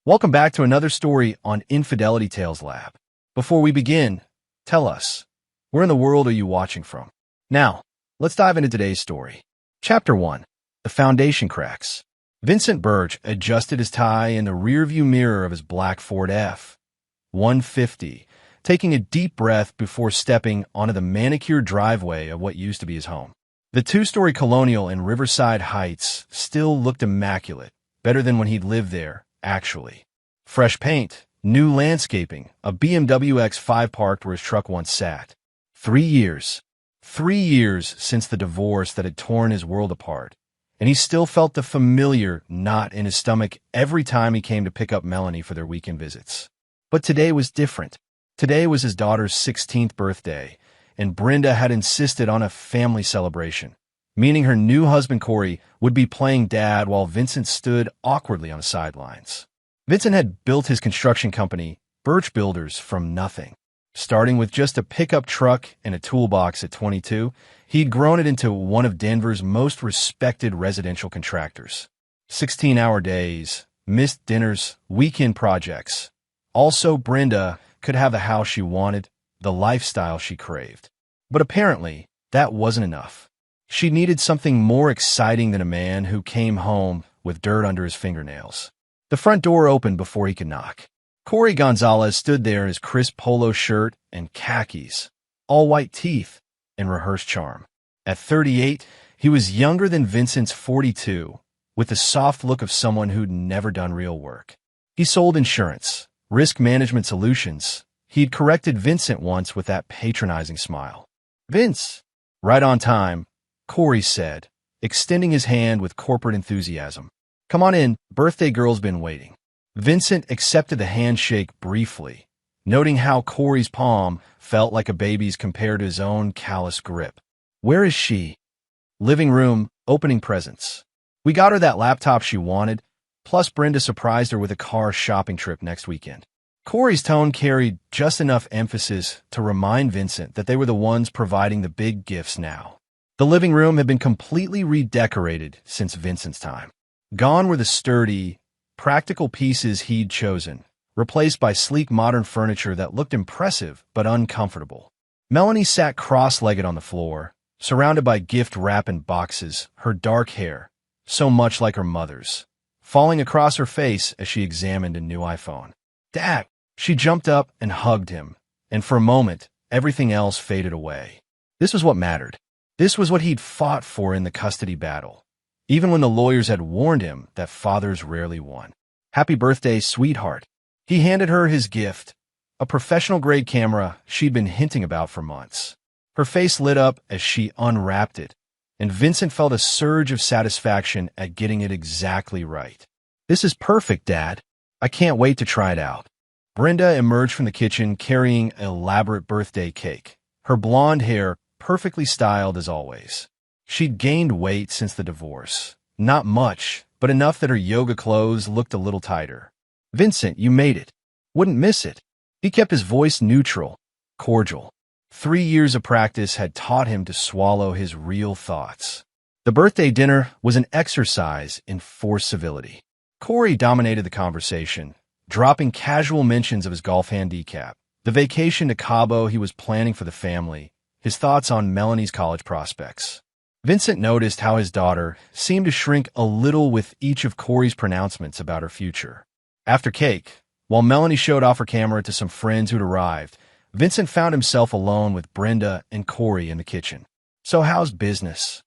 Welcome back to another story on Infidelity Tales Lab. Before we begin, tell us, where in the world are you watching from? Now, let's dive into today's story. Chapter 1. The Foundation Cracks. Vincent Birch adjusted his tie in the rearview mirror of his black Ford F-150, taking a deep breath before stepping onto the manicured driveway of what used to be his home. The two-story colonial in Riverside Heights still looked immaculate, better than when he'd lived there, actually. Fresh paint, new landscaping, a BMW X5 parked where his truck once sat. 3 years. 3 years since the divorce that had torn his world apart, and he still felt the familiar knot in his stomach every time he came to pick up Melanie for their weekend visits. But today was different. Today was his daughter's 16th birthday, and Brenda had insisted on a family celebration, meaning her new husband Corey would be playing dad while Vincent stood awkwardly on the sidelines. Vincent had built his construction company, Birch Builders, from nothing. Starting with just a pickup truck and a toolbox at 22, he'd grown it into one of Denver's most respected residential contractors. 16-hour days, missed dinners, weekend projects. Also, Brenda could have the house she wanted, the lifestyle she craved. But apparently, that wasn't enough. She needed something more exciting than a man who came home with dirt under his fingernails. The front door opened before he could knock. Corey Gonzalez stood there in his crisp polo shirt and khakis, all white teeth, and rehearsed charm. At 38, he was younger than Vincent's 42, with the soft look of someone who'd never done real work. He sold insurance, risk management solutions. He'd corrected Vincent once with that patronizing smile. "Vince." "Right on time," Corey said, extending his hand with corporate enthusiasm. "Come on in, birthday girl's been waiting." Vincent accepted the handshake briefly, noting how Corey's palm felt like a baby's compared to his own callous grip. "Where is she?" "Living room, opening presents. We got her that laptop she wanted, plus Brenda surprised her with a car shopping trip next weekend." Corey's tone carried just enough emphasis to remind Vincent that they were the ones providing the big gifts now. The living room had been completely redecorated since Vincent's time. Gone were the sturdy, practical pieces he'd chosen, replaced by sleek modern furniture that looked impressive but uncomfortable. Melanie sat cross-legged on the floor, surrounded by gift wrap and boxes, her dark hair, so much like her mother's, falling across her face as she examined a new iPhone. "Dad!" She jumped up and hugged him, and for a moment, everything else faded away. This was what mattered. This was what he'd fought for in the custody battle, even when the lawyers had warned him that fathers rarely won. "Happy birthday, sweetheart." He handed her his gift, a professional-grade camera she'd been hinting about for months. Her face lit up as she unwrapped it, and Vincent felt a surge of satisfaction at getting it exactly right. "This is perfect, Dad. I can't wait to try it out." Brenda emerged from the kitchen carrying an elaborate birthday cake, her blonde hair perfectly styled as always. She'd gained weight since the divorce. Not much, but enough that her yoga clothes looked a little tighter. "Vincent, you made it. Wouldn't miss it." He kept his voice neutral, cordial. 3 years of practice had taught him to swallow his real thoughts. The birthday dinner was an exercise in forced civility. Corey dominated the conversation, dropping casual mentions of his golf handicap, the vacation to Cabo he was planning for the family, his thoughts on Melanie's college prospects. Vincent noticed how his daughter seemed to shrink a little with each of Corey's pronouncements about her future. After cake, while Melanie showed off her camera to some friends who'd arrived, Vincent found himself alone with Brenda and Corey in the kitchen. "So how's business?"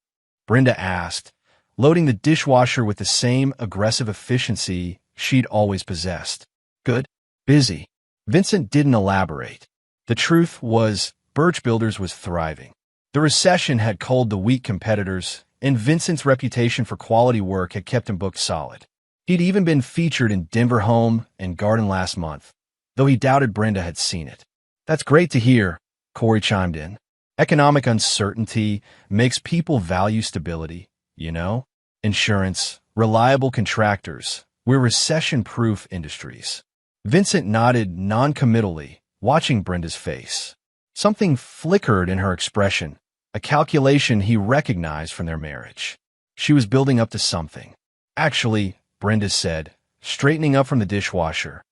Brenda asked, loading the dishwasher with the same aggressive efficiency she'd always possessed. "Good. Busy." Vincent didn't elaborate. The truth was, Birch Builders was thriving. The recession had culled the weak competitors, and Vincent's reputation for quality work had kept him booked solid. He'd even been featured in Denver Home and Garden last month, though he doubted Brenda had seen it. "That's great to hear," Corey chimed in. "Economic uncertainty makes people value stability, you know? Insurance, reliable contractors, we're recession-proof industries." Vincent nodded non-committally, watching Brenda's face. Something flickered in her expression, a calculation he recognized from their marriage. She was building up to something. "Actually," Brenda said, straightening up from the dishwasher.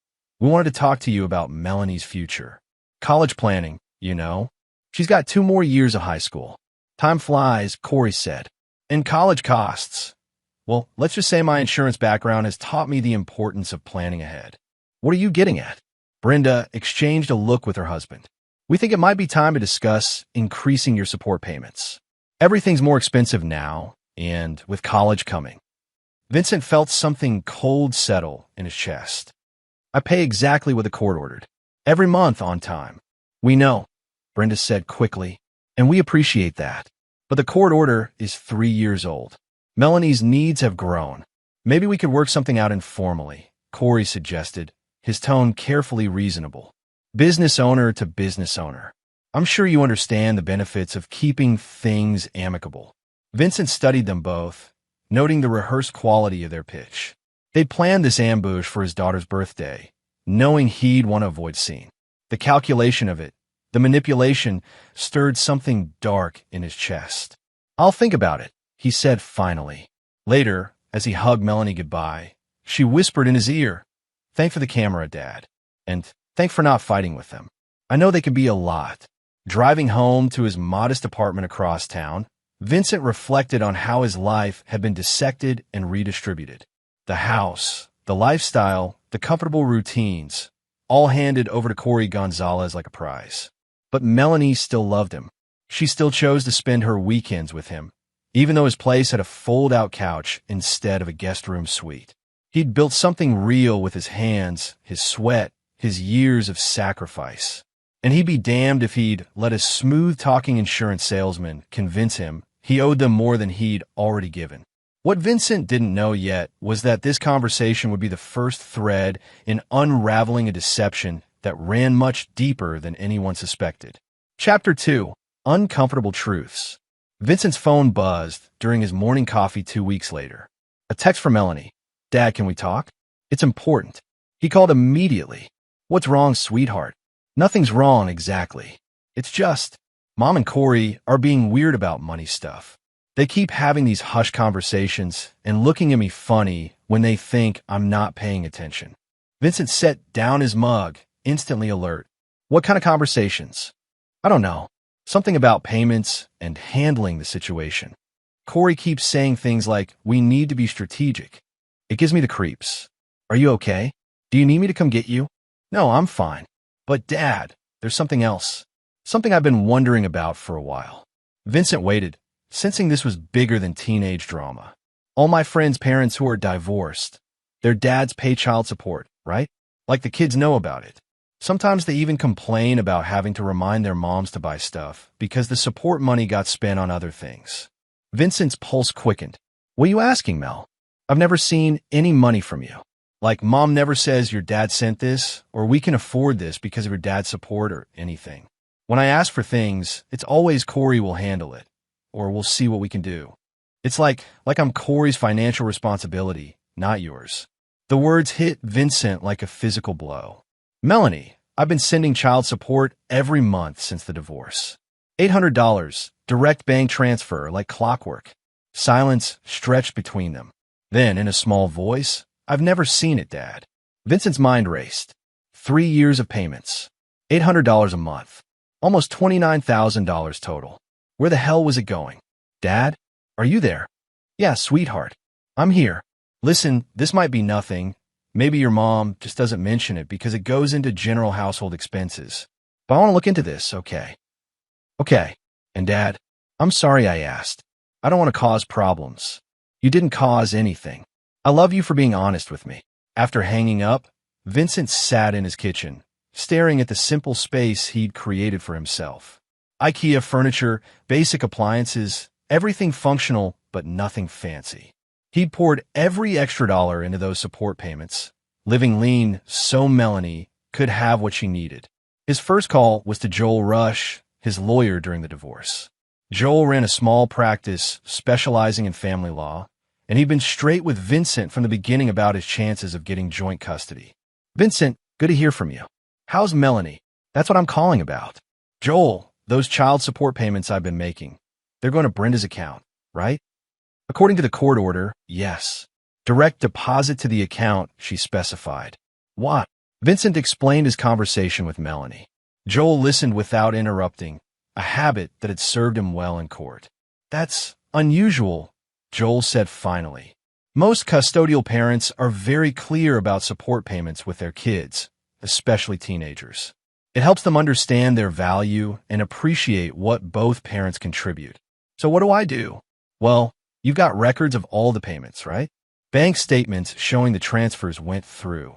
We wanted to talk to you about Melanie's future. College planning, you know. She's got 2 more years of high school. Time flies, Corey said. And college costs. Well, let's just say my insurance background has taught me the importance of planning ahead. What are you getting at? Brenda exchanged a look with her husband. We think it might be time to discuss increasing your support payments. Everything's more expensive now, and with college coming. Vincent felt something cold settle in his chest. I pay exactly what the court ordered. Every month on time. We know, Brenda said quickly, and we appreciate that. But the court order is 3 years old. Melanie's needs have grown. Maybe we could work something out informally, Corey suggested, his tone carefully reasonable. Business owner to business owner. I'm sure you understand the benefits of keeping things amicable. Vincent studied them both, noting the rehearsed quality of their pitch. They'd planned this ambush for his daughter's birthday, knowing he'd want to avoid seeing. The calculation of it, the manipulation, stirred something dark in his chest. I'll think about it, he said finally. Later, as he hugged Melanie goodbye, she whispered in his ear, "Thank for the camera, Dad. And thank for not fighting with them. I know they can be a lot." Driving home to his modest apartment across town, Vincent reflected on how his life had been dissected and redistributed. The house, the lifestyle, the comfortable routines, all handed over to Corey Gonzalez like a prize. But Melanie still loved him. She still chose to spend her weekends with him, even though his place had a fold-out couch instead of a guest room suite. He'd built something real with his hands, his sweat, his years of sacrifice. And he'd be damned if he'd let a smooth-talking insurance salesman convince him he owed them more than he'd already given. What Vincent didn't know yet was that this conversation would be the first thread in unraveling a deception that ran much deeper than anyone suspected. Chapter 2. Uncomfortable Truths. Vincent's phone buzzed during his morning coffee 2 weeks later. A text from Melanie. "Dad, can we talk? It's important." He called immediately. "What's wrong, sweetheart?" "Nothing's wrong exactly. It's just, Mom and Corey are being weird about money stuff. They keep having these hush conversations and looking at me funny when they think I'm not paying attention." Vincent set down his mug, instantly alert. "What kind of conversations?" "I don't know. Something about payments and handling the situation. Corey keeps saying things like, 'We need to be strategic.' It gives me the creeps." "Are you okay? Do you need me to come get you?" "No, I'm fine. But Dad, there's something else. Something I've been wondering about for a while." Vincent waited, sensing this was bigger than teenage drama. "All my friends' parents who are divorced, their dads pay child support, right? Like the kids know about it. Sometimes they even complain about having to remind their moms to buy stuff because the support money got spent on other things." Vincent's pulse quickened. "What are you asking, Mel? I've never seen any money from you. Like, Mom never says your dad sent this, or we can afford this because of your dad's support or anything. When I ask for things, it's always Corey will handle it, or we'll see what we can do. It's like I'm Corey's financial responsibility, not yours." The words hit Vincent like a physical blow. "Melanie, I've been sending child support every month since the divorce. $800, direct bank transfer like clockwork." Silence stretched between them. Then, in a small voice, "I've never seen it, Dad." Vincent's mind raced. 3 years of payments. $800 a month. Almost $29,000 total. Where the hell was it going? "Dad, are you there?" "Yeah, sweetheart. I'm here. Listen, this might be nothing. Maybe your mom just doesn't mention it because it goes into general household expenses. But I want to look into this, okay?" "Okay. And Dad, I'm sorry I asked. I don't want to cause problems." "You didn't cause anything. I love you for being honest with me." After hanging up, Vincent sat in his kitchen, staring at the simple space he'd created for himself. IKEA furniture, basic appliances, everything functional but nothing fancy. He'd poured every extra dollar into those support payments, living lean so Melanie could have what she needed. His first call was to Joel Rush, his lawyer during the divorce. Joel ran a small practice specializing in family law, and he'd been straight with Vincent from the beginning about his chances of getting joint custody. "Vincent, good to hear from you. How's Melanie?" "That's what I'm calling about." "Joel, those child support payments I've been making, they're going to Brenda's account, right?" "According to the court order, yes." Direct deposit to the account, she specified. What? Vincent explained his conversation with Melanie. Joel listened without interrupting, a habit that had served him well in court. That's unusual, Joel said finally. Most custodial parents are very clear about support payments with their kids, especially teenagers. It helps them understand their value and appreciate what both parents contribute. So what do I do? Well, you've got records of all the payments, right? Bank statements showing the transfers went through.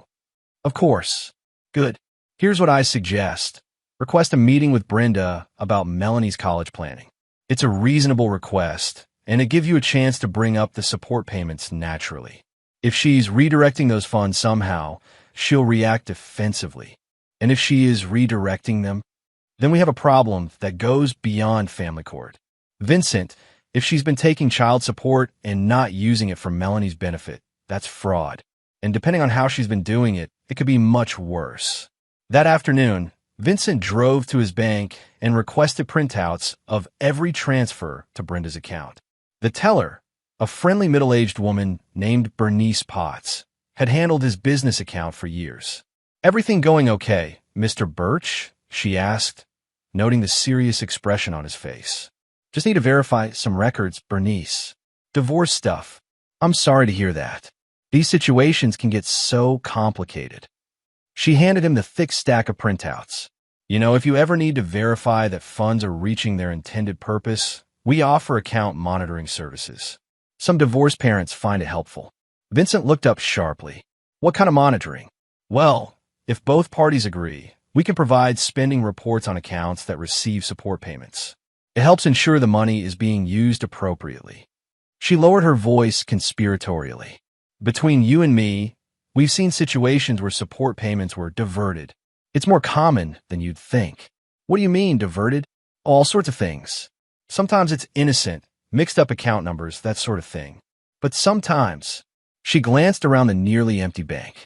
Of course. Good. Here's what I suggest. Request a meeting with Brenda about Melanie's college planning. It's a reasonable request, and it gives you a chance to bring up the support payments naturally. If she's redirecting those funds somehow, she'll react defensively. And if she is redirecting them, then we have a problem that goes beyond family court. Vincent, if she's been taking child support and not using it for Melanie's benefit, that's fraud. And depending on how she's been doing it, it could be much worse. That afternoon, Vincent drove to his bank and requested printouts of every transfer to Brenda's account. The teller, a friendly middle-aged woman named Bernice Potts, had handled his business account for years. Everything going okay, Mr. Birch? She asked, noting the serious expression on his face. Just need to verify some records, Bernice. Divorce stuff. I'm sorry to hear that. These situations can get so complicated. She handed him the thick stack of printouts. You know, if you ever need to verify that funds are reaching their intended purpose, we offer account monitoring services. Some divorced parents find it helpful. Vincent looked up sharply. What kind of monitoring? Well, if both parties agree, we can provide spending reports on accounts that receive support payments. It helps ensure the money is being used appropriately. She lowered her voice conspiratorially. Between you and me, we've seen situations where support payments were diverted. It's more common than you'd think. What do you mean, diverted? All sorts of things. Sometimes it's innocent, mixed up account numbers, that sort of thing. But sometimes, she glanced around the nearly empty bank.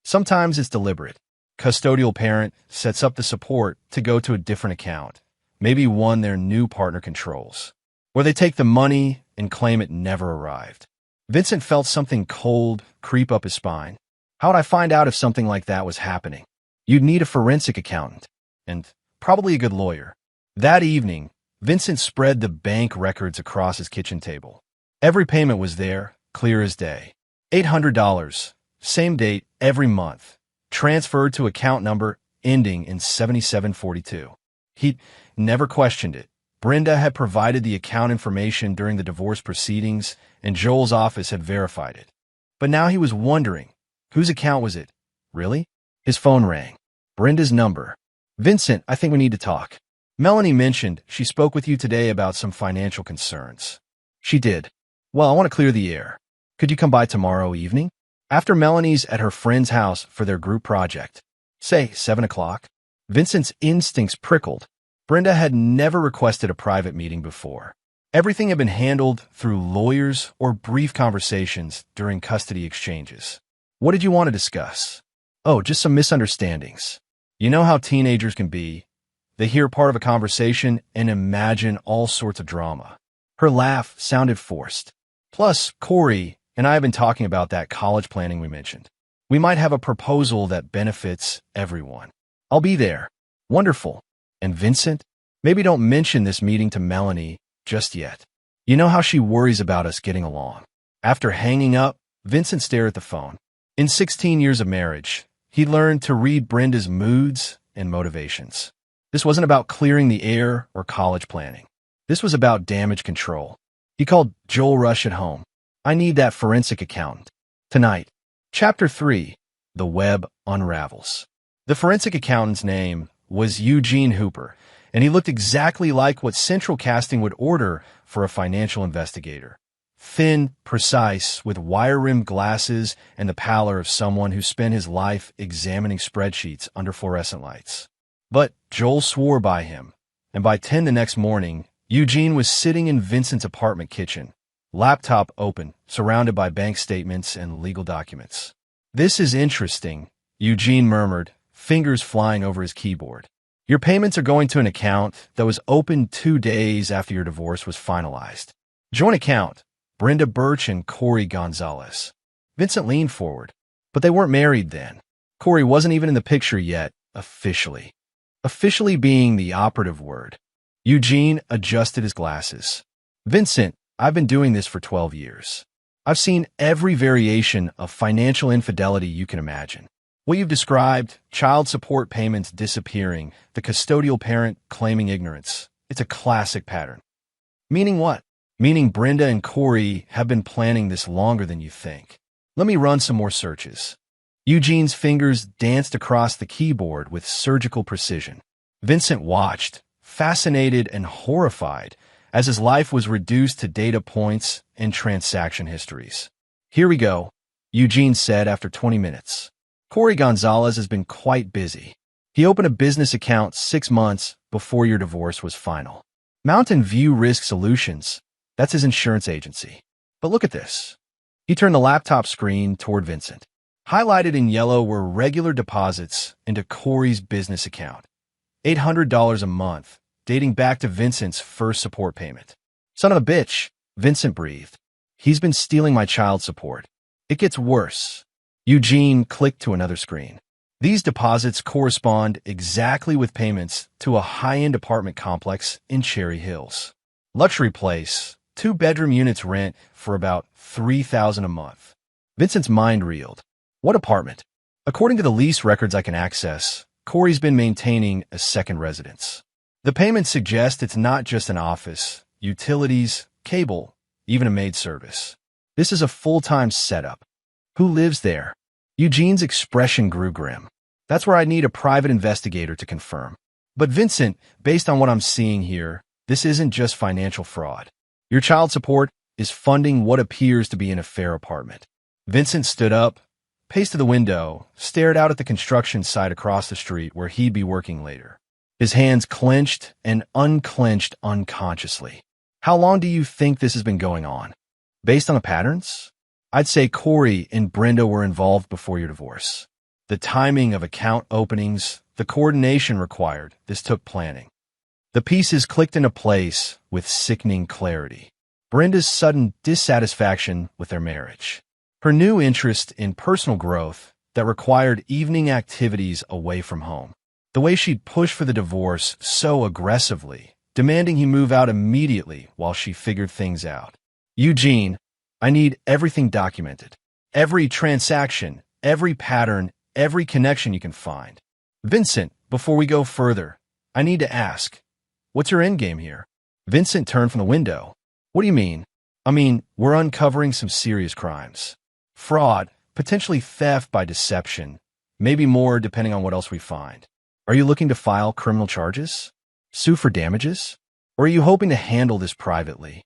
Sometimes it's deliberate. Custodial parent sets up the support to go to a different account, maybe one their new partner controls, or they take the money and claim it never arrived. Vincent felt something cold creep up his spine. How would I find out if something like that was happening? You'd need a forensic accountant, and probably a good lawyer. That evening, Vincent spread the bank records across his kitchen table. Every payment was there, clear as day. $800, same date every month, transferred to account number ending in 7742. He never questioned it. Brenda had provided the account information during the divorce proceedings, and Joel's office had verified it. But now he was wondering, whose account was it? Really? His phone rang. Brenda's number. Vincent, I think we need to talk. Melanie mentioned she spoke with you today about some financial concerns. She did. Well, I want to clear the air. Could you come by tomorrow evening? After Melanie's at her friend's house for their group project. Say, 7 o'clock. Vincent's instincts prickled. Brenda had never requested a private meeting before. Everything had been handled through lawyers or brief conversations during custody exchanges. What did you want to discuss? Oh, just some misunderstandings. You know how teenagers can be. They hear part of a conversation and imagine all sorts of drama. Her laugh sounded forced. Plus, Corey and I have been talking about that college planning we mentioned. We might have a proposal that benefits everyone. I'll be there. Wonderful. And Vincent, maybe don't mention this meeting to Melanie just yet. You know how she worries about us getting along. After hanging up, Vincent stared at the phone. In 16 years of marriage, he learned to read Brenda's moods and motivations. This wasn't about clearing the air or college planning. This was about damage control. He called Joel Rush at home. I need that forensic accountant. Tonight. Chapter 3. The Web Unravels. The forensic accountant's name was Eugene Hooper, and he looked exactly like what Central Casting would order for a financial investigator. Thin, precise, with wire-rimmed glasses and the pallor of someone who spent his life examining spreadsheets under fluorescent lights. But Joel swore by him, and by 10 the next morning, Eugene was sitting in Vincent's apartment kitchen, laptop open, surrounded by bank statements and legal documents. This is interesting, Eugene murmured, fingers flying over his keyboard. Your payments are going to an account that was opened 2 days after your divorce was finalized. Joint account, Brenda Birch and Corey Gonzalez. Vincent leaned forward. But they weren't married then. Corey wasn't even in the picture yet, officially. Officially being the operative word. Eugene adjusted his glasses. Vincent, I've been doing this for 12 years. I've seen every variation of financial infidelity you can imagine. What you've described, child support payments disappearing, the custodial parent claiming ignorance, it's a classic pattern. Meaning what? Meaning Brenda and Corey have been planning this longer than you think. Let me run some more searches. Eugene's fingers danced across the keyboard with surgical precision. Vincent watched, fascinated and horrified, as his life was reduced to data points and transaction histories. Here we go, Eugene said after 20 minutes. Corey Gonzalez has been quite busy. He opened a business account 6 months before your divorce was final. Mountain View Risk Solutions, that's his insurance agency. But look at this. He turned the laptop screen toward Vincent. Highlighted in yellow were regular deposits into Corey's business account. $800 a month, dating back to Vincent's first support payment. Son of a bitch, Vincent breathed. He's been stealing my child support. It gets worse. Eugene clicked to another screen. These deposits correspond exactly with payments to a high-end apartment complex in Cherry Hills. Luxury place, 2-bedroom units rent for about $3,000 a month. Vincent's mind reeled. What apartment? According to the lease records I can access, Corey's been maintaining a second residence. The payments suggest it's not just an office, utilities, cable, even a maid service. This is a full-time setup. Who lives there? Eugene's expression grew grim. That's where I need a private investigator to confirm. But Vincent, based on what I'm seeing here, this isn't just financial fraud. Your child support is funding what appears to be an affair apartment. Vincent stood up, paced to the window, stared out at the construction site across the street where he'd be working later. His hands clenched and unclenched unconsciously. How long do you think this has been going on? Based on the patterns? I'd say Corey and Brenda were involved before your divorce. The timing of account openings, the coordination required, this took planning. The pieces clicked into place with sickening clarity. Brenda's sudden dissatisfaction with their marriage. Her new interest in personal growth that required evening activities away from home. The way she'd push for the divorce so aggressively, demanding he move out immediately while she figured things out. Eugene, I need everything documented. Every transaction, every pattern, every connection you can find. Vincent, before we go further, I need to ask, what's your endgame here? Vincent turned from the window. What do you mean? I mean, we're uncovering some serious crimes. Fraud, potentially theft by deception, maybe more depending on what else we find. Are you looking to file criminal charges? Sue for damages? Or are you hoping to handle this privately?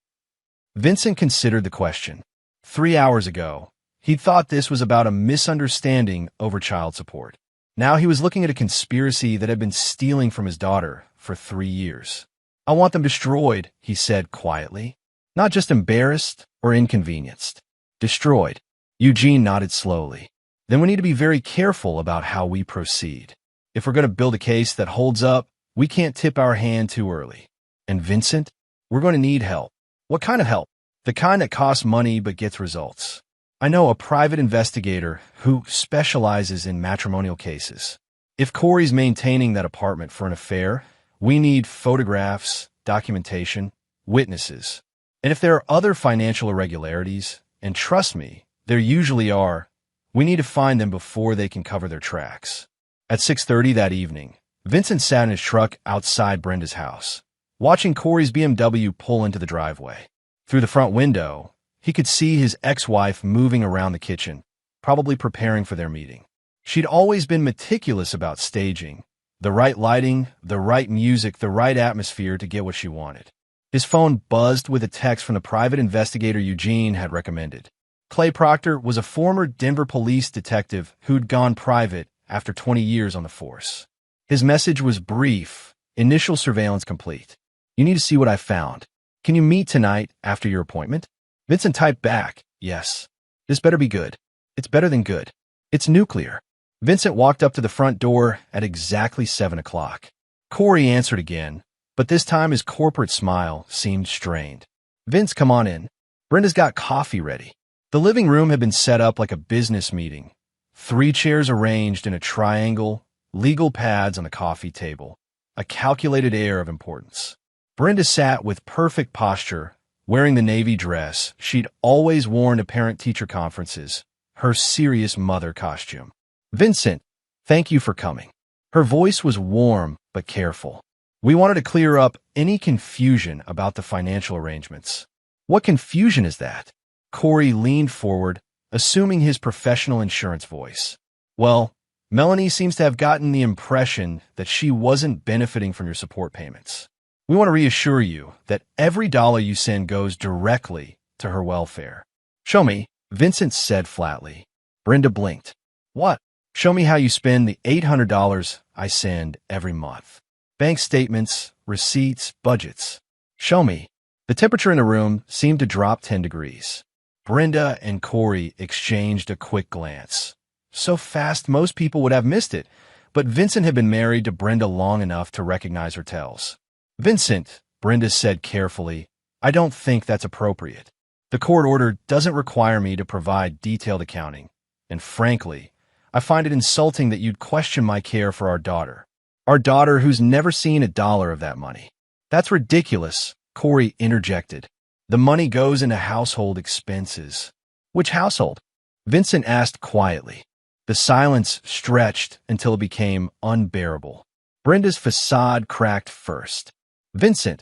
Vincent considered the question. 3 hours ago, he thought this was about a misunderstanding over child support. Now he was looking at a conspiracy that had been stealing from his daughter for 3 years. I want them destroyed, he said quietly. Not just embarrassed or inconvenienced. Destroyed. Eugene nodded slowly. Then we need to be very careful about how we proceed. If we're going to build a case that holds up, we can't tip our hand too early. And Vincent, we're going to need help. What kind of help? The kind that costs money but gets results. I know a private investigator who specializes in matrimonial cases. If Corey's maintaining that apartment for an affair, we need photographs, documentation, witnesses. And if there are other financial irregularities, and trust me, there usually are, we need to find them before they can cover their tracks. At 6:30 that evening, Vincent sat in his truck outside Brenda's house, watching Corey's BMW pull into the driveway. Through the front window, he could see his ex-wife moving around the kitchen, probably preparing for their meeting. She'd always been meticulous about staging, the right lighting, the right music, the right atmosphere to get what she wanted. His phone buzzed with a text from the private investigator Eugene had recommended. Clay Proctor was a former Denver police detective who'd gone private after 20 years on the force. His message was brief, initial surveillance complete. You need to see what I found. Can you meet tonight after your appointment? Vincent typed back, yes. This better be good. It's better than good. It's nuclear. Vincent walked up to the front door at exactly 7 o'clock. Corey answered again, but this time his corporate smile seemed strained. Vince, come on in. Brenda's got coffee ready. The living room had been set up like a business meeting. 3 chairs arranged in a triangle, legal pads on the coffee table, a calculated air of importance. Brenda sat with perfect posture, wearing the navy dress she'd always worn to parent-teacher conferences, her serious mother costume. "Vincent, thank you for coming." Her voice was warm but careful. "We wanted to clear up any confusion about the financial arrangements." "What confusion is that?" Corey leaned forward, assuming his professional insurance voice. "Well, Melanie seems to have gotten the impression that she wasn't benefiting from your support payments. We want to reassure you that every dollar you send goes directly to her welfare." "Show me," Vincent said flatly. Brenda blinked. "What?" "Show me how you spend the $800 I send every month. Bank statements, receipts, budgets. Show me." The temperature in the room seemed to drop 10 degrees. Brenda and Corey exchanged a quick glance. So fast most people would have missed it, but Vincent had been married to Brenda long enough to recognize her tells. "Vincent," Brenda said carefully, "I don't think that's appropriate. The court order doesn't require me to provide detailed accounting, and frankly, I find it insulting that you'd question my care for our daughter. Our daughter who's never seen a dollar of that money." "That's ridiculous," Corey interjected. "The money goes into household expenses." "Which household?" Vincent asked quietly. The silence stretched until it became unbearable. Brenda's facade cracked first. "Vincent,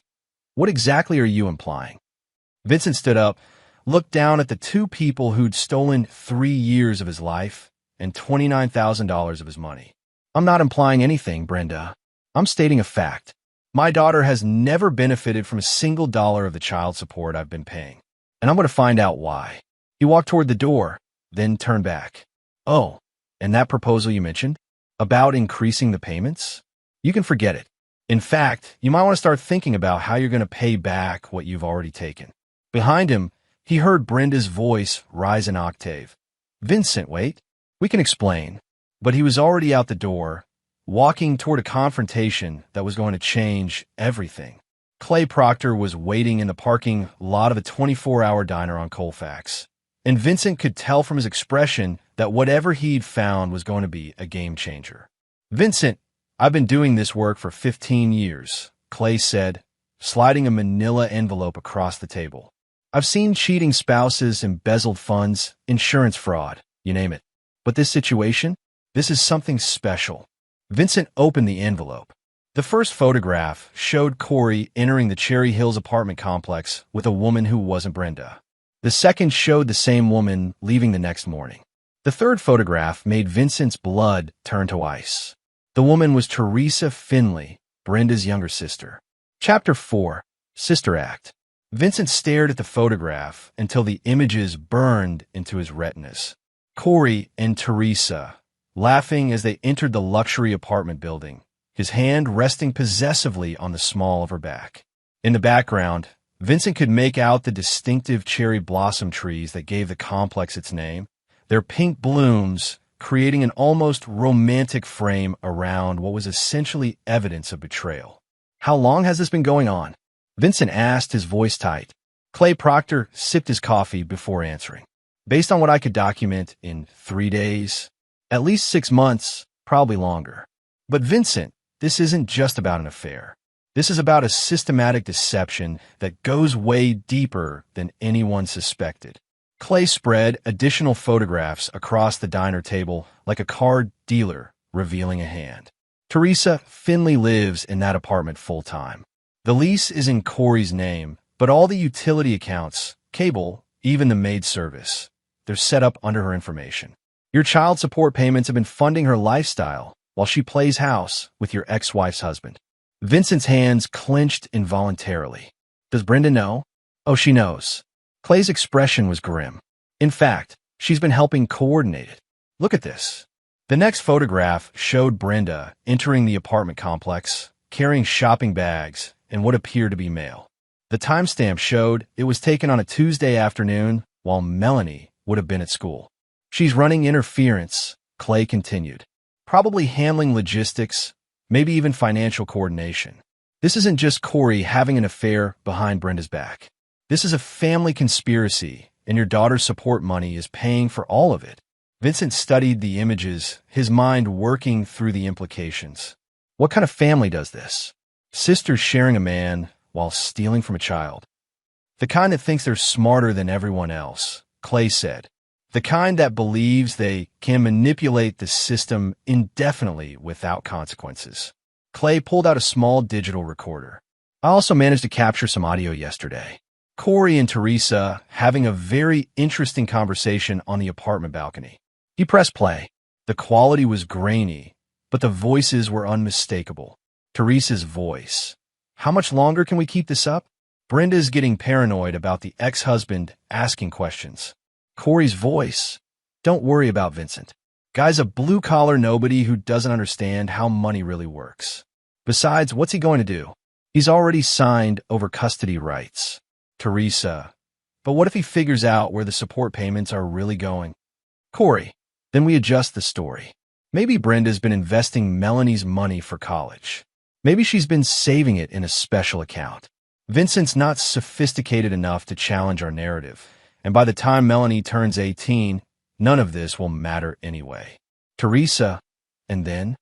what exactly are you implying?" Vincent stood up, looked down at the 2 people who'd stolen 3 years of his life and $29,000 of his money. "I'm not implying anything, Brenda. I'm stating a fact. My daughter has never benefited from a single dollar of the child support I've been paying, and I'm going to find out why." He walked toward the door, then turned back. "Oh, and that proposal you mentioned? About increasing the payments? You can forget it. In fact, you might want to start thinking about how you're going to pay back what you've already taken." Behind him, he heard Brenda's voice rise an octave. "Vincent, wait. We can explain." But he was already out the door, walking toward a confrontation that was going to change everything. Clay Proctor was waiting in the parking lot of a 24-hour diner on Colfax, and Vincent could tell from his expression that whatever he'd found was going to be a game changer. "Vincent, I've been doing this work for 15 years, Clay said, sliding a manila envelope across the table. "I've seen cheating spouses, embezzled funds, insurance fraud, you name it. But this situation? This is something special." Vincent opened the envelope. The first photograph showed Corey entering the Cherry Hills apartment complex with a woman who wasn't Brenda. The second showed the same woman leaving the next morning. The third photograph made Vincent's blood turn to ice. The woman was Teresa Finley, Brenda's younger sister. Chapter 4, Sister Act. Vincent stared at the photograph until the images burned into his retinas. Corey and Teresa, laughing as they entered the luxury apartment building, his hand resting possessively on the small of her back. In the background, Vincent could make out the distinctive cherry blossom trees that gave the complex its name, their pink blooms creating an almost romantic frame around what was essentially evidence of betrayal. "How long has this been going on?" Vincent asked, his voice tight. Clay Proctor sipped his coffee before answering. "Based on what I could document, in 3 days. At least 6 months, probably longer." "But Vincent, this isn't just about an affair. This is about a systematic deception that goes way deeper than anyone suspected." Clay spread additional photographs across the diner table like a card dealer revealing a hand. "Teresa Finley lives in that apartment full-time. The lease is in Corey's name, but all the utility accounts, cable, even the maid service, they're set up under her information. Your child support payments have been funding her lifestyle while she plays house with your ex-wife's husband." Vincent's hands clenched involuntarily. "Does Brenda know?" "Oh, she knows." Clay's expression was grim. "In fact, she's been helping coordinate it. Look at this." The next photograph showed Brenda entering the apartment complex, carrying shopping bags and what appeared to be mail. The timestamp showed it was taken on a Tuesday afternoon while Melanie would have been at school. "She's running interference," Clay continued. "Probably handling logistics, maybe even financial coordination. This isn't just Corey having an affair behind Brenda's back. This is a family conspiracy and your daughter's support money is paying for all of it. Vincent studied the images, his mind working through the implications. What kind of family does this? Sisters sharing a man while stealing from a child. The kind that thinks they're smarter than everyone else, Clay said. The kind that believes they can manipulate the system indefinitely without consequences. Clay pulled out a small digital recorder. I also managed to capture some audio yesterday. Corey and Teresa having a very interesting conversation on the apartment balcony. He pressed play. The quality was grainy, but the voices were unmistakable. Teresa's voice. How much longer can we keep this up? Brenda's getting paranoid about the ex-husband asking questions. Corey's voice. Don't worry about Vincent. Guy's a blue-collar nobody who doesn't understand how money really works. Besides, what's he going to do? He's already signed over custody rights. Teresa. But what if he figures out where the support payments are really going? Corey. Then we adjust the story. Maybe Brenda's been investing Melanie's money for college. Maybe she's been saving it in a special account. Vincent's not sophisticated enough to challenge our narrative, and by the time Melanie turns 18, none of this will matter anyway. Teresa, and then?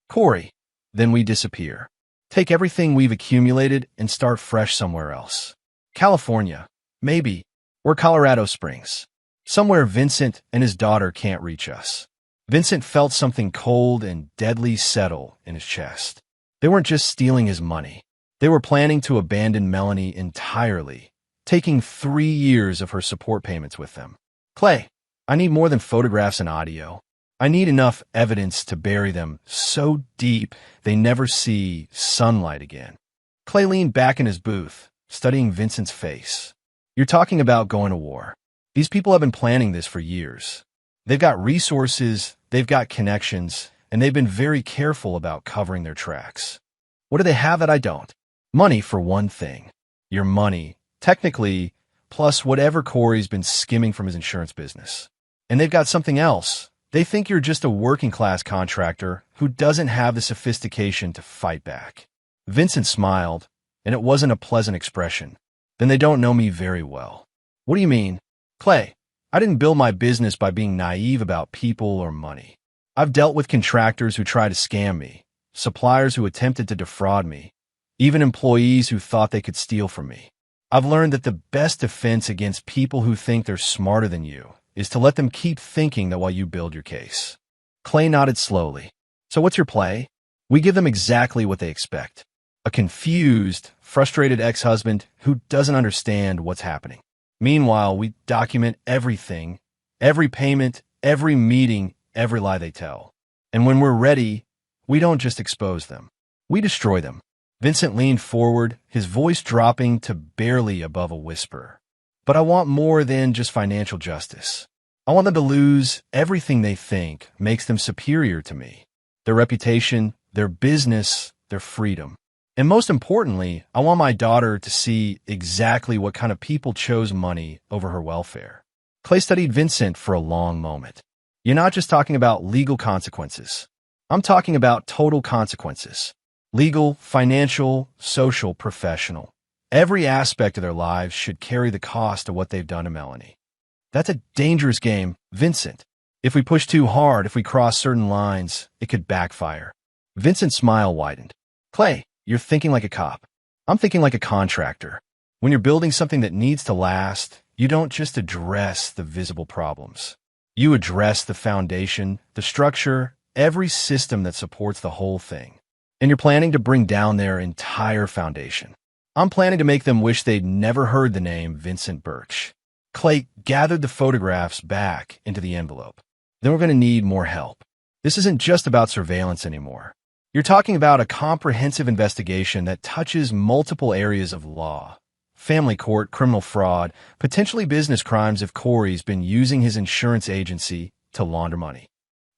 Corey, then we disappear. Take everything we've accumulated and start fresh somewhere else. California, maybe, or Colorado Springs. Somewhere Vincent and his daughter can't reach us. Vincent felt something cold and deadly settle in his chest. They weren't just stealing his money. They were planning to abandon Melanie entirely, taking 3 years of her support payments with them. Clay, I need more than photographs and audio. I need enough evidence to bury them so deep they never see sunlight again. Clay leaned back in his booth, studying Vincent's face. You're talking about going to war. These people have been planning this for years. They've got resources, they've got connections, and they've been very careful about covering their tracks. What do they have that I don't? Money, for one thing. Your money, technically, plus whatever Corey's been skimming from his insurance business. And they've got something else. They think you're just a working-class contractor who doesn't have the sophistication to fight back. Vincent smiled, and it wasn't a pleasant expression. Then they don't know me very well. What do you mean? Clay, I didn't build my business by being naive about people or money. I've dealt with contractors who tried to scam me, suppliers who attempted to defraud me, even employees who thought they could steal from me. I've learned that the best defense against people who think they're smarter than you is to let them keep thinking that while you build your case. Clay nodded slowly. So what's your play? We give them exactly what they expect. A confused, frustrated ex-husband who doesn't understand what's happening. Meanwhile, we document everything, every payment, every meeting, every lie they tell. And when we're ready, we don't just expose them. We destroy them. Vincent leaned forward, his voice dropping to barely above a whisper. But I want more than just financial justice. I want them to lose everything they think makes them superior to me. Their reputation, their business, their freedom. And most importantly, I want my daughter to see exactly what kind of people chose money over her welfare. Clay studied Vincent for a long moment. You're not just talking about legal consequences. I'm talking about total consequences. Legal, financial, social, professional. Every aspect of their lives should carry the cost of what they've done to Melanie. That's a dangerous game, Vincent. If we push too hard, if we cross certain lines, it could backfire. Vincent's smile widened. Clay, you're thinking like a cop. I'm thinking like a contractor. When you're building something that needs to last, you don't just address the visible problems. You address the foundation, the structure, every system that supports the whole thing. And you're planning to bring down their entire foundation. I'm planning to make them wish they'd never heard the name Vincent Birch. Clay gathered the photographs back into the envelope. Then we're going to need more help. This isn't just about surveillance anymore. You're talking about a comprehensive investigation that touches multiple areas of law. Family court, criminal fraud, potentially business crimes if Corey's been using his insurance agency to launder money.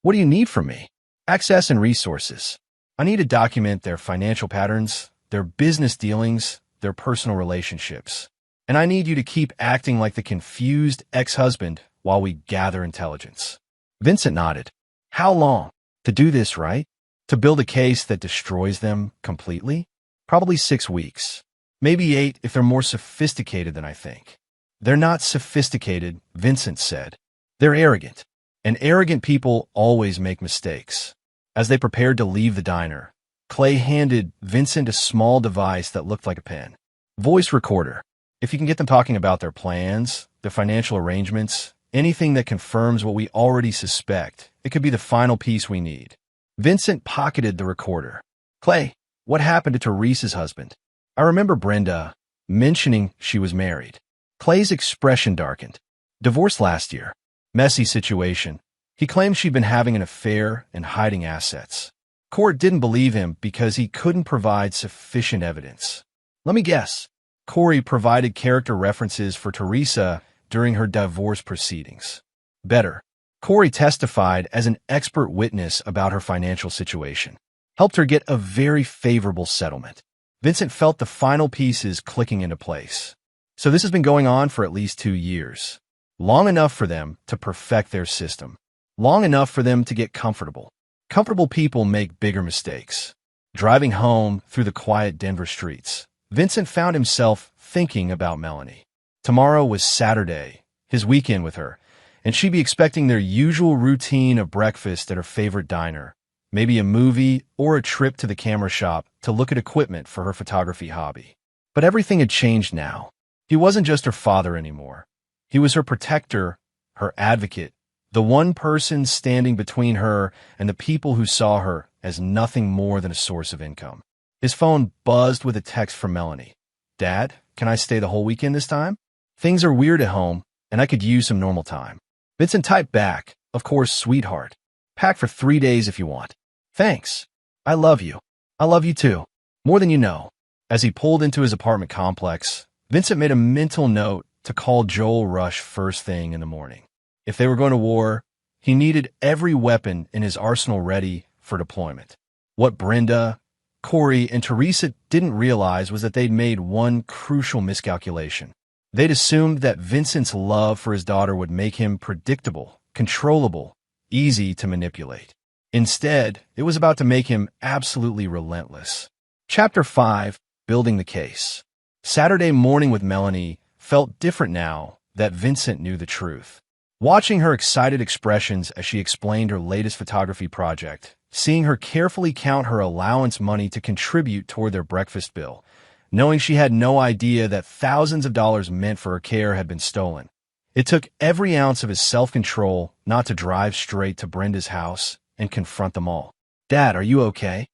What do you need from me? Access and resources. I need to document their financial patterns, their business dealings, their personal relationships. And I need you to keep acting like the confused ex-husband while we gather intelligence. Vincent nodded. How long? To do this, right? To build a case that destroys them completely? Probably 6 weeks. Maybe 8 if they're more sophisticated than I think. They're not sophisticated, Vincent said. They're arrogant. And arrogant people always make mistakes. As they prepared to leave the diner, Clay handed Vincent a small device that looked like a pen. Voice recorder. If you can get them talking about their plans, their financial arrangements, anything that confirms what we already suspect, it could be the final piece we need. Vincent pocketed the recorder. Clay, what happened to Teresa's husband? I remember Brenda mentioning she was married. Clay's expression darkened. Divorced last year. Messy situation. He claimed she'd been having an affair and hiding assets. Court didn't believe him because he couldn't provide sufficient evidence. Let me guess. Corey provided character references for Teresa during her divorce proceedings. Better. Corey testified as an expert witness about her financial situation. Helped her get a very favorable settlement. Vincent felt the final pieces clicking into place. So this has been going on for at least 2 years. Long enough for them to perfect their system. Long enough for them to get comfortable. Comfortable people make bigger mistakes. Driving home through the quiet Denver streets, Vincent found himself thinking about Melanie. Tomorrow was Saturday, his weekend with her, and she'd be expecting their usual routine of breakfast at her favorite diner, maybe a movie or a trip to the camera shop to look at equipment for her photography hobby. But everything had changed now. He wasn't just her father anymore. He was her protector, her advocate, the one person standing between her and the people who saw her as nothing more than a source of income. His phone buzzed with a text from Melanie. Dad, can I stay the whole weekend this time? Things are weird at home, and I could use some normal time. Vincent typed back, of course, sweetheart. Pack for 3 days if you want. Thanks. I love you. I love you too. More than you know. As he pulled into his apartment complex, Vincent made a mental note to call Joel Rush first thing in the morning. If they were going to war, he needed every weapon in his arsenal ready for deployment. What Brenda, Corey, and Teresa didn't realize was that they'd made one crucial miscalculation. They'd assumed that Vincent's love for his daughter would make him predictable, controllable, easy to manipulate. Instead, it was about to make him absolutely relentless. Chapter 5, Building the Case. Saturday morning with Melanie felt different now that Vincent knew the truth. Watching her excited expressions as she explained her latest photography project, seeing her carefully count her allowance money to contribute toward their breakfast bill, knowing she had no idea that thousands of dollars meant for her care had been stolen. It took every ounce of his self-control not to drive straight to Brenda's house and confront them all. Dad, are you okay?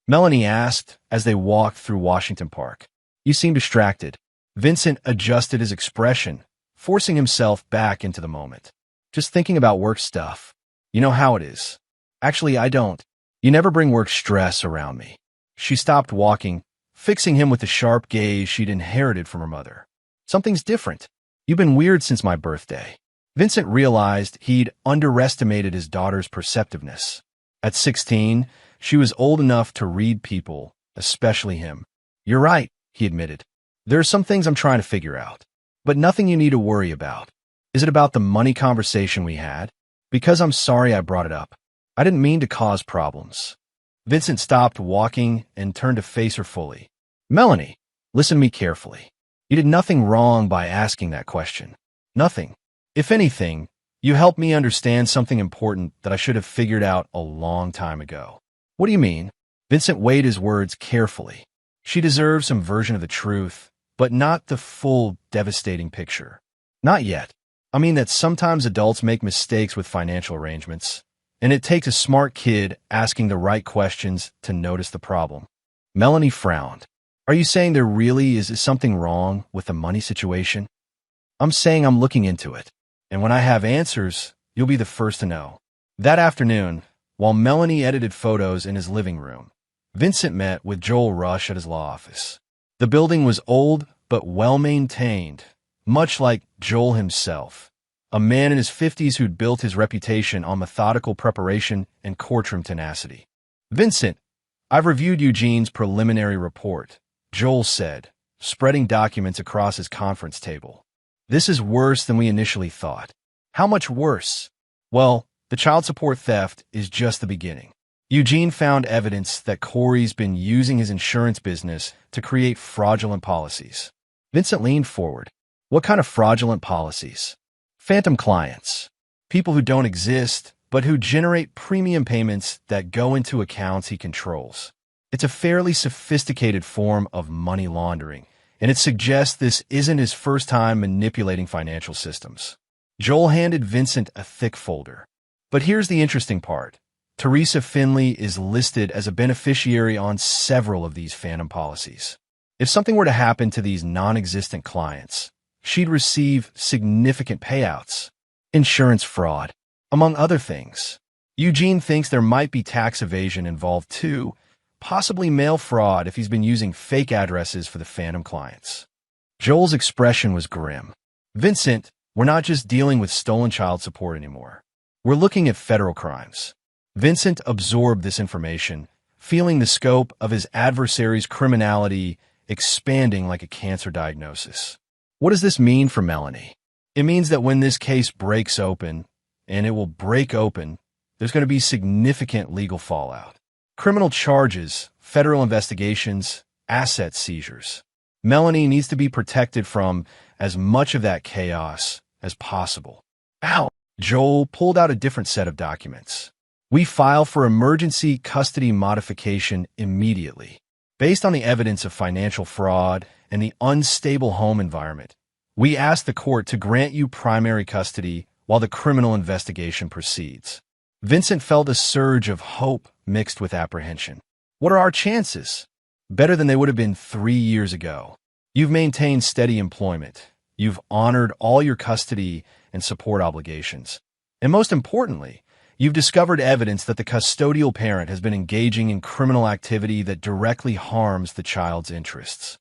Melanie asked as they walked through Washington Park. You seem distracted. Vincent adjusted his expression, forcing himself back into the moment. Just thinking about work stuff. You know how it is. Actually, I don't. You never bring work stress around me. She stopped walking, fixing him with the sharp gaze she'd inherited from her mother. Something's different. You've been weird since my birthday. Vincent realized he'd underestimated his daughter's perceptiveness. At 16, she was old enough to read people, especially him. You're right, he admitted. There are some things I'm trying to figure out, but nothing you need to worry about. Is it about the money conversation we had? Because I'm sorry I brought it up. I didn't mean to cause problems. Vincent stopped walking and turned to face her fully. Melanie, listen to me carefully. You did nothing wrong by asking that question. Nothing. If anything, you helped me understand something important that I should have figured out a long time ago. What do you mean? Vincent weighed his words carefully. She deserves some version of the truth, but not the full, devastating picture. Not yet. I mean that sometimes adults make mistakes with financial arrangements, and it takes a smart kid asking the right questions to notice the problem. Melanie frowned. Are you saying there really is something wrong with the money situation? I'm saying I'm looking into it, and when I have answers, you'll be the first to know. That afternoon, while Melanie edited photos in his living room, Vincent met with Joel Rush at his law office. The building was old but well-maintained, much like Joel himself, a man in his 50s who'd built his reputation on methodical preparation and courtroom tenacity. Vincent, I've reviewed Eugene's preliminary report, Joel said, spreading documents across his conference table. This is worse than we initially thought. How much worse? Well, the child support theft is just the beginning. Eugene found evidence that Corey's been using his insurance business to create fraudulent policies. Vincent leaned forward. What kind of fraudulent policies? Phantom clients. People who don't exist, but who generate premium payments that go into accounts he controls. It's a fairly sophisticated form of money laundering, and it suggests this isn't his first time manipulating financial systems. Joel handed Vincent a thick folder. But here's the interesting part. Teresa Finley is listed as a beneficiary on several of these phantom policies. If something were to happen to these non-existent clients, she'd receive significant payouts. Insurance fraud, among other things. Eugene thinks there might be tax evasion involved too, possibly mail fraud if he's been using fake addresses for the phantom clients. Joel's expression was grim. Vincent, we're not just dealing with stolen child support anymore. We're looking at federal crimes. Vincent absorbed this information, feeling the scope of his adversary's criminality expanding like a cancer diagnosis. What does this mean for Melanie? It means that when this case breaks open, and it will break open, there's going to be significant legal fallout. Criminal charges, federal investigations, asset seizures. Melanie needs to be protected from as much of that chaos as possible. Ow! Joel pulled out a different set of documents. We file for emergency custody modification immediately. Based on the evidence of financial fraud and the unstable home environment, we ask the court to grant you primary custody while the criminal investigation proceeds. Vincent felt a surge of hope mixed with apprehension. What are our chances? Better than they would have been 3 years ago. You've maintained steady employment. You've honored all your custody and support obligations. And most importantly, you've discovered evidence that the custodial parent has been engaging in criminal activity that directly harms the child's interests.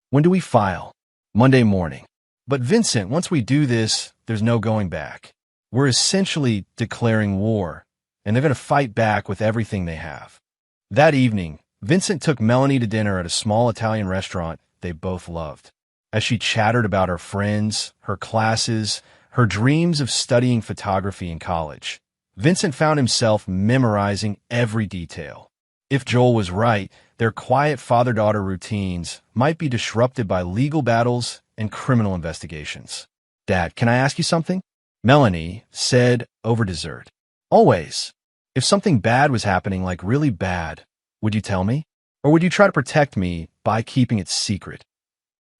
When do we file? Monday morning. But Vincent, once we do this, there's no going back. We're essentially declaring war, and they're going to fight back with everything they have. That evening, Vincent took Melanie to dinner at a small Italian restaurant they both loved. As she chattered about her friends, her classes, her dreams of studying photography in college, Vincent found himself memorizing every detail. If Joel was right, their quiet father-daughter routines might be disrupted by legal battles and criminal investigations. Dad, can I ask you something? Melanie said over dessert. Always. If something bad was happening, like really bad, would you tell me? Or would you try to protect me by keeping it secret?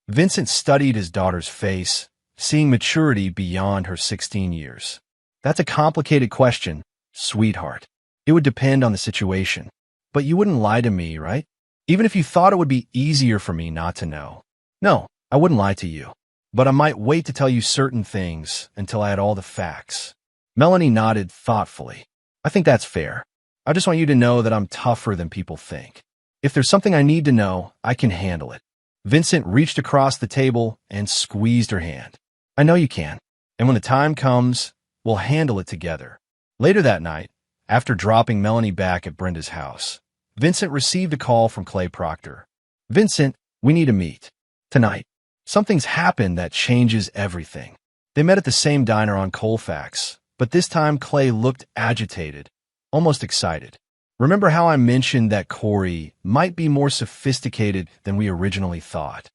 Vincent studied his daughter's face, seeing maturity beyond her 16 years. That's a complicated question, sweetheart. It would depend on the situation. But you wouldn't lie to me, right? Even if you thought it would be easier for me not to know. No, I wouldn't lie to you. But I might wait to tell you certain things until I had all the facts. Melanie nodded thoughtfully. I think that's fair. I just want you to know that I'm tougher than people think. If there's something I need to know, I can handle it. Vincent reached across the table and squeezed her hand. I know you can. And when the time comes, we'll handle it together. Later that night, after dropping Melanie back at Brenda's house, Vincent received a call from Clay Proctor. Vincent, we need to meet. Tonight. Something's happened that changes everything. They met at the same diner on Colfax, but this time Clay looked agitated, almost excited. Remember how I mentioned that Corey might be more sophisticated than we originally thought?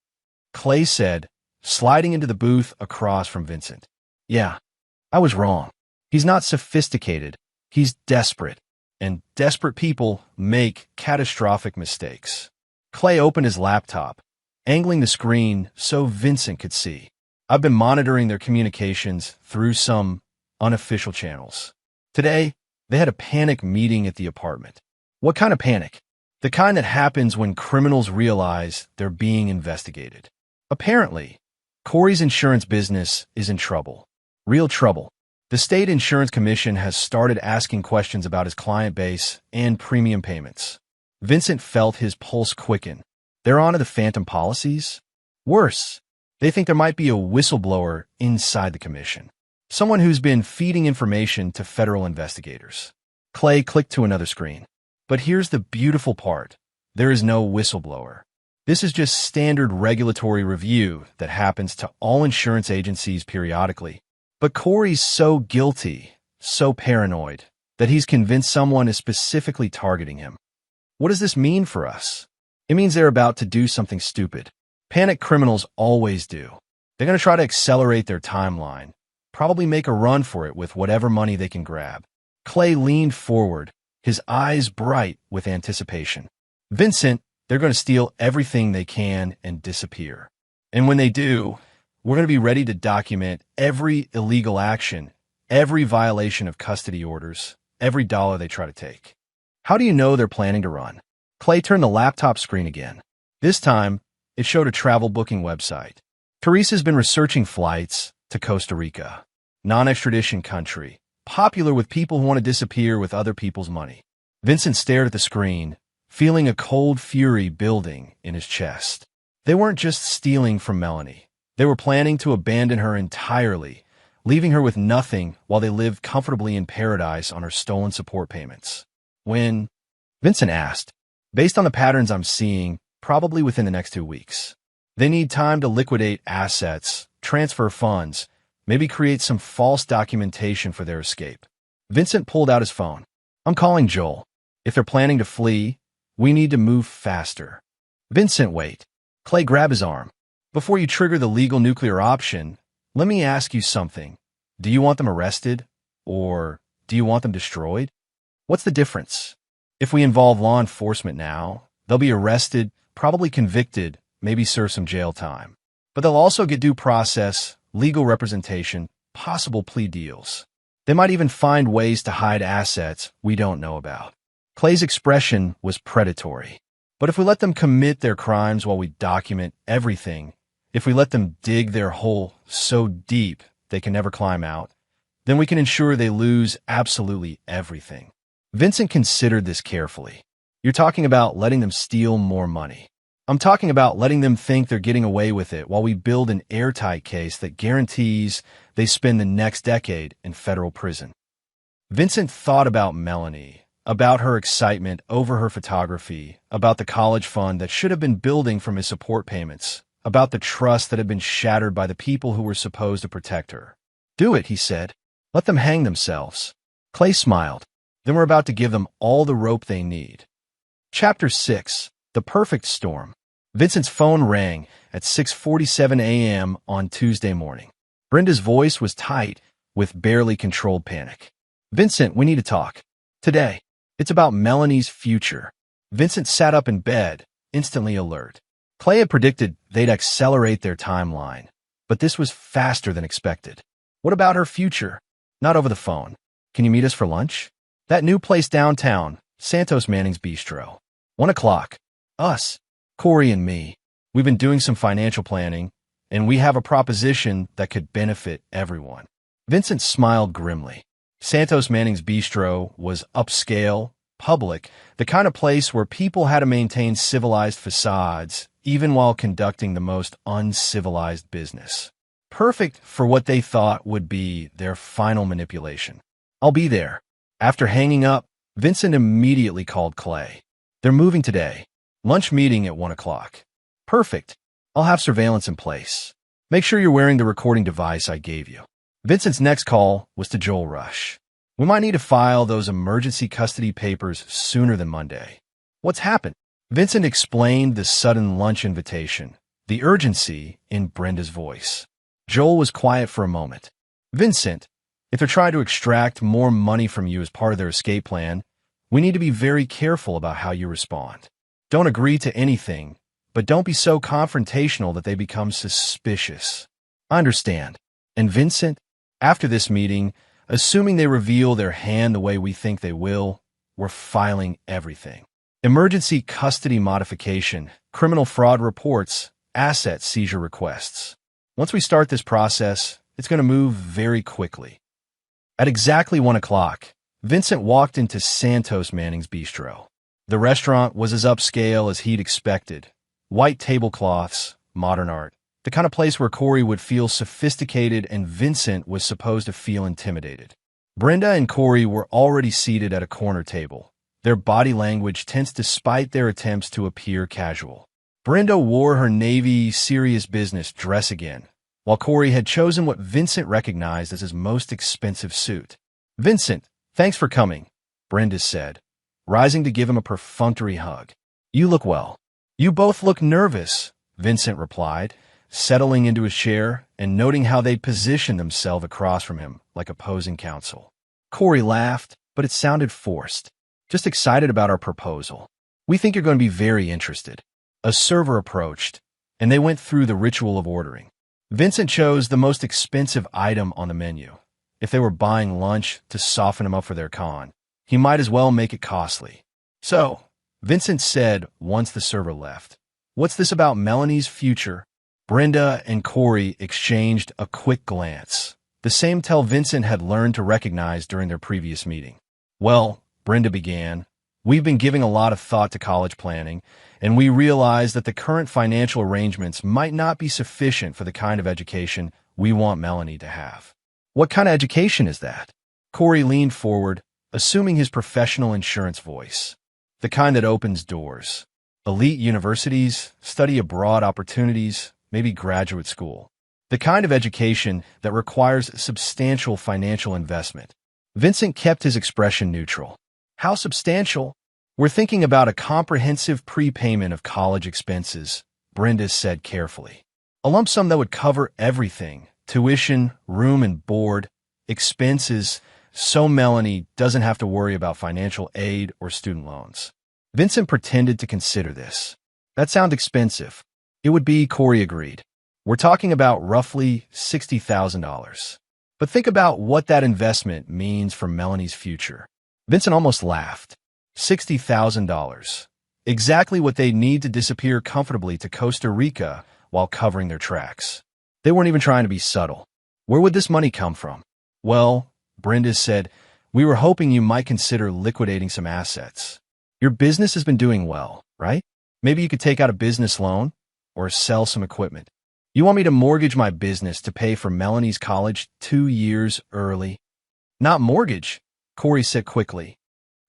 Clay said, sliding into the booth across from Vincent. Yeah, I was wrong. He's not sophisticated. He's desperate. And desperate people make catastrophic mistakes. Clay opened his laptop, angling the screen so Vincent could see. I've been monitoring their communications through some unofficial channels. Today, they had a panic meeting at the apartment. What kind of panic? The kind that happens when criminals realize they're being investigated. Apparently, Corey's insurance business is in trouble. Real trouble. The State Insurance Commission has started asking questions about his client base and premium payments. Vincent felt his pulse quicken. They're onto the phantom policies? Worse, they think there might be a whistleblower inside the commission. Someone who's been feeding information to federal investigators. Clay clicked to another screen. But here's the beautiful part. There is no whistleblower. This is just standard regulatory review that happens to all insurance agencies periodically. But Corey's so guilty, so paranoid, that he's convinced someone is specifically targeting him. What does this mean for us? It means they're about to do something stupid. Panic criminals always do. They're going to try to accelerate their timeline, probably make a run for it with whatever money they can grab. Clay leaned forward, his eyes bright with anticipation. Vincent, they're going to steal everything they can and disappear. And when they do, we're going to be ready to document every illegal action, every violation of custody orders, every dollar they try to take. How do you know they're planning to run? Clay turned the laptop screen again. This time, it showed a travel booking website. Teresa's been researching flights to Costa Rica, non-extradition country, popular with people who want to disappear with other people's money. Vincent stared at the screen, feeling a cold fury building in his chest. They weren't just stealing from Melanie. They were planning to abandon her entirely, leaving her with nothing while they lived comfortably in paradise on her stolen support payments. When? Vincent asked. Based on the patterns I'm seeing, probably within the next 2 weeks. They need time to liquidate assets, transfer funds, maybe create some false documentation for their escape. Vincent pulled out his phone. I'm calling Joel. If they're planning to flee, we need to move faster. Vincent, wait. Clay grabbed his arm. Before you trigger the legal nuclear option, let me ask you something. Do you want them arrested? Or do you want them destroyed? What's the difference? If we involve law enforcement now, they'll be arrested, probably convicted, maybe serve some jail time. But they'll also get due process, legal representation, possible plea deals. They might even find ways to hide assets we don't know about. Clay's expression was predatory. But if we let them commit their crimes while we document everything, if we let them dig their hole so deep they can never climb out, then we can ensure they lose absolutely everything. Vincent considered this carefully. You're talking about letting them steal more money. I'm talking about letting them think they're getting away with it while we build an airtight case that guarantees they spend the next decade in federal prison. Vincent thought about Melanie, about her excitement over her photography, about the college fund that should have been building from his support payments, about the trust that had been shattered by the people who were supposed to protect her. Do it, he said. Let them hang themselves. Clay smiled. Then we're about to give them all the rope they need. Chapter 6. The Perfect Storm. Vincent's phone rang at 6:47 a.m. on Tuesday morning. Brenda's voice was tight with barely controlled panic. Vincent, we need to talk. Today. It's about Melanie's future. Vincent sat up in bed, instantly alert. Clay had predicted they'd accelerate their timeline, but this was faster than expected. What about her future? Not over the phone. Can you meet us for lunch? That new place downtown, Santos Manning's Bistro. 1 o'clock. Us, Corey and me. We've been doing some financial planning, and we have a proposition that could benefit everyone. Vincent smiled grimly. Santos Manning's Bistro was upscale, public, the kind of place where people had to maintain civilized facades, even while conducting the most uncivilized business. Perfect for what they thought would be their final manipulation. I'll be there. After hanging up, Vincent immediately called Clay. They're moving today. Lunch meeting at 1 o'clock. Perfect. I'll have surveillance in place. Make sure you're wearing the recording device I gave you. Vincent's next call was to Joel Rush. We might need to file those emergency custody papers sooner than Monday. What's happened? Vincent explained the sudden lunch invitation, the urgency in Brenda's voice. Joel was quiet for a moment. Vincent, if they're trying to extract more money from you as part of their escape plan, we need to be very careful about how you respond. Don't agree to anything, but don't be so confrontational that they become suspicious. I understand. And Vincent, after this meeting, assuming they reveal their hand the way we think they will, we're filing everything. Emergency custody modification, criminal fraud reports, asset seizure requests. Once we start this process, it's going to move very quickly. At exactly 1 o'clock, Vincent walked into Santos Manning's Bistro. The restaurant was as upscale as he'd expected. White tablecloths, modern art. The kind of place where Corey would feel sophisticated and Vincent was supposed to feel intimidated. Brenda and Corey were already seated at a corner table, their body language tense despite their attempts to appear casual. Brenda wore her navy serious business dress again, while Corey had chosen what Vincent recognized as his most expensive suit. Vincent, thanks for coming, Brenda said, rising to give him a perfunctory hug. You look well. You both look nervous, Vincent replied, settling into his chair and noting how they positioned themselves across from him like opposing counsel. Corey laughed, but it sounded forced. Just excited about our proposal. We think you're going to be very interested. A server approached, and they went through the ritual of ordering. Vincent chose the most expensive item on the menu. If they were buying lunch to soften him up for their con, he might as well make it costly. So, Vincent said once the server left, "What's this about Melanie's future?" Brenda and Corey exchanged a quick glance, the same tell Vincent had learned to recognize during their previous meeting. "Well," Brenda began, "we've been giving a lot of thought to college planning, and we realize that the current financial arrangements might not be sufficient for the kind of education we want Melanie to have." "What kind of education is that?" Corey leaned forward, assuming his professional insurance voice. "The kind that opens doors. Elite universities, study abroad opportunities, maybe graduate school. The kind of education that requires substantial financial investment." Vincent kept his expression neutral. "How substantial?" "We're thinking about a comprehensive prepayment of college expenses," Brenda said carefully. "A lump sum that would cover everything, tuition, room and board, expenses, so Melanie doesn't have to worry about financial aid or student loans." Vincent pretended to consider this. "That sounds expensive." "It would be," Corey agreed. "We're talking about roughly $60,000. But think about what that investment means for Melanie's future." Vincent almost laughed. $60,000. Exactly what they need to disappear comfortably to Costa Rica while covering their tracks. They weren't even trying to be subtle. "Where would this money come from?" "Well," Brenda said, "we were hoping you might consider liquidating some assets. Your business has been doing well, right? Maybe you could take out a business loan or sell some equipment." "You want me to mortgage my business to pay for Melanie's college 2 years early?" "Not mortgage," Corey said quickly.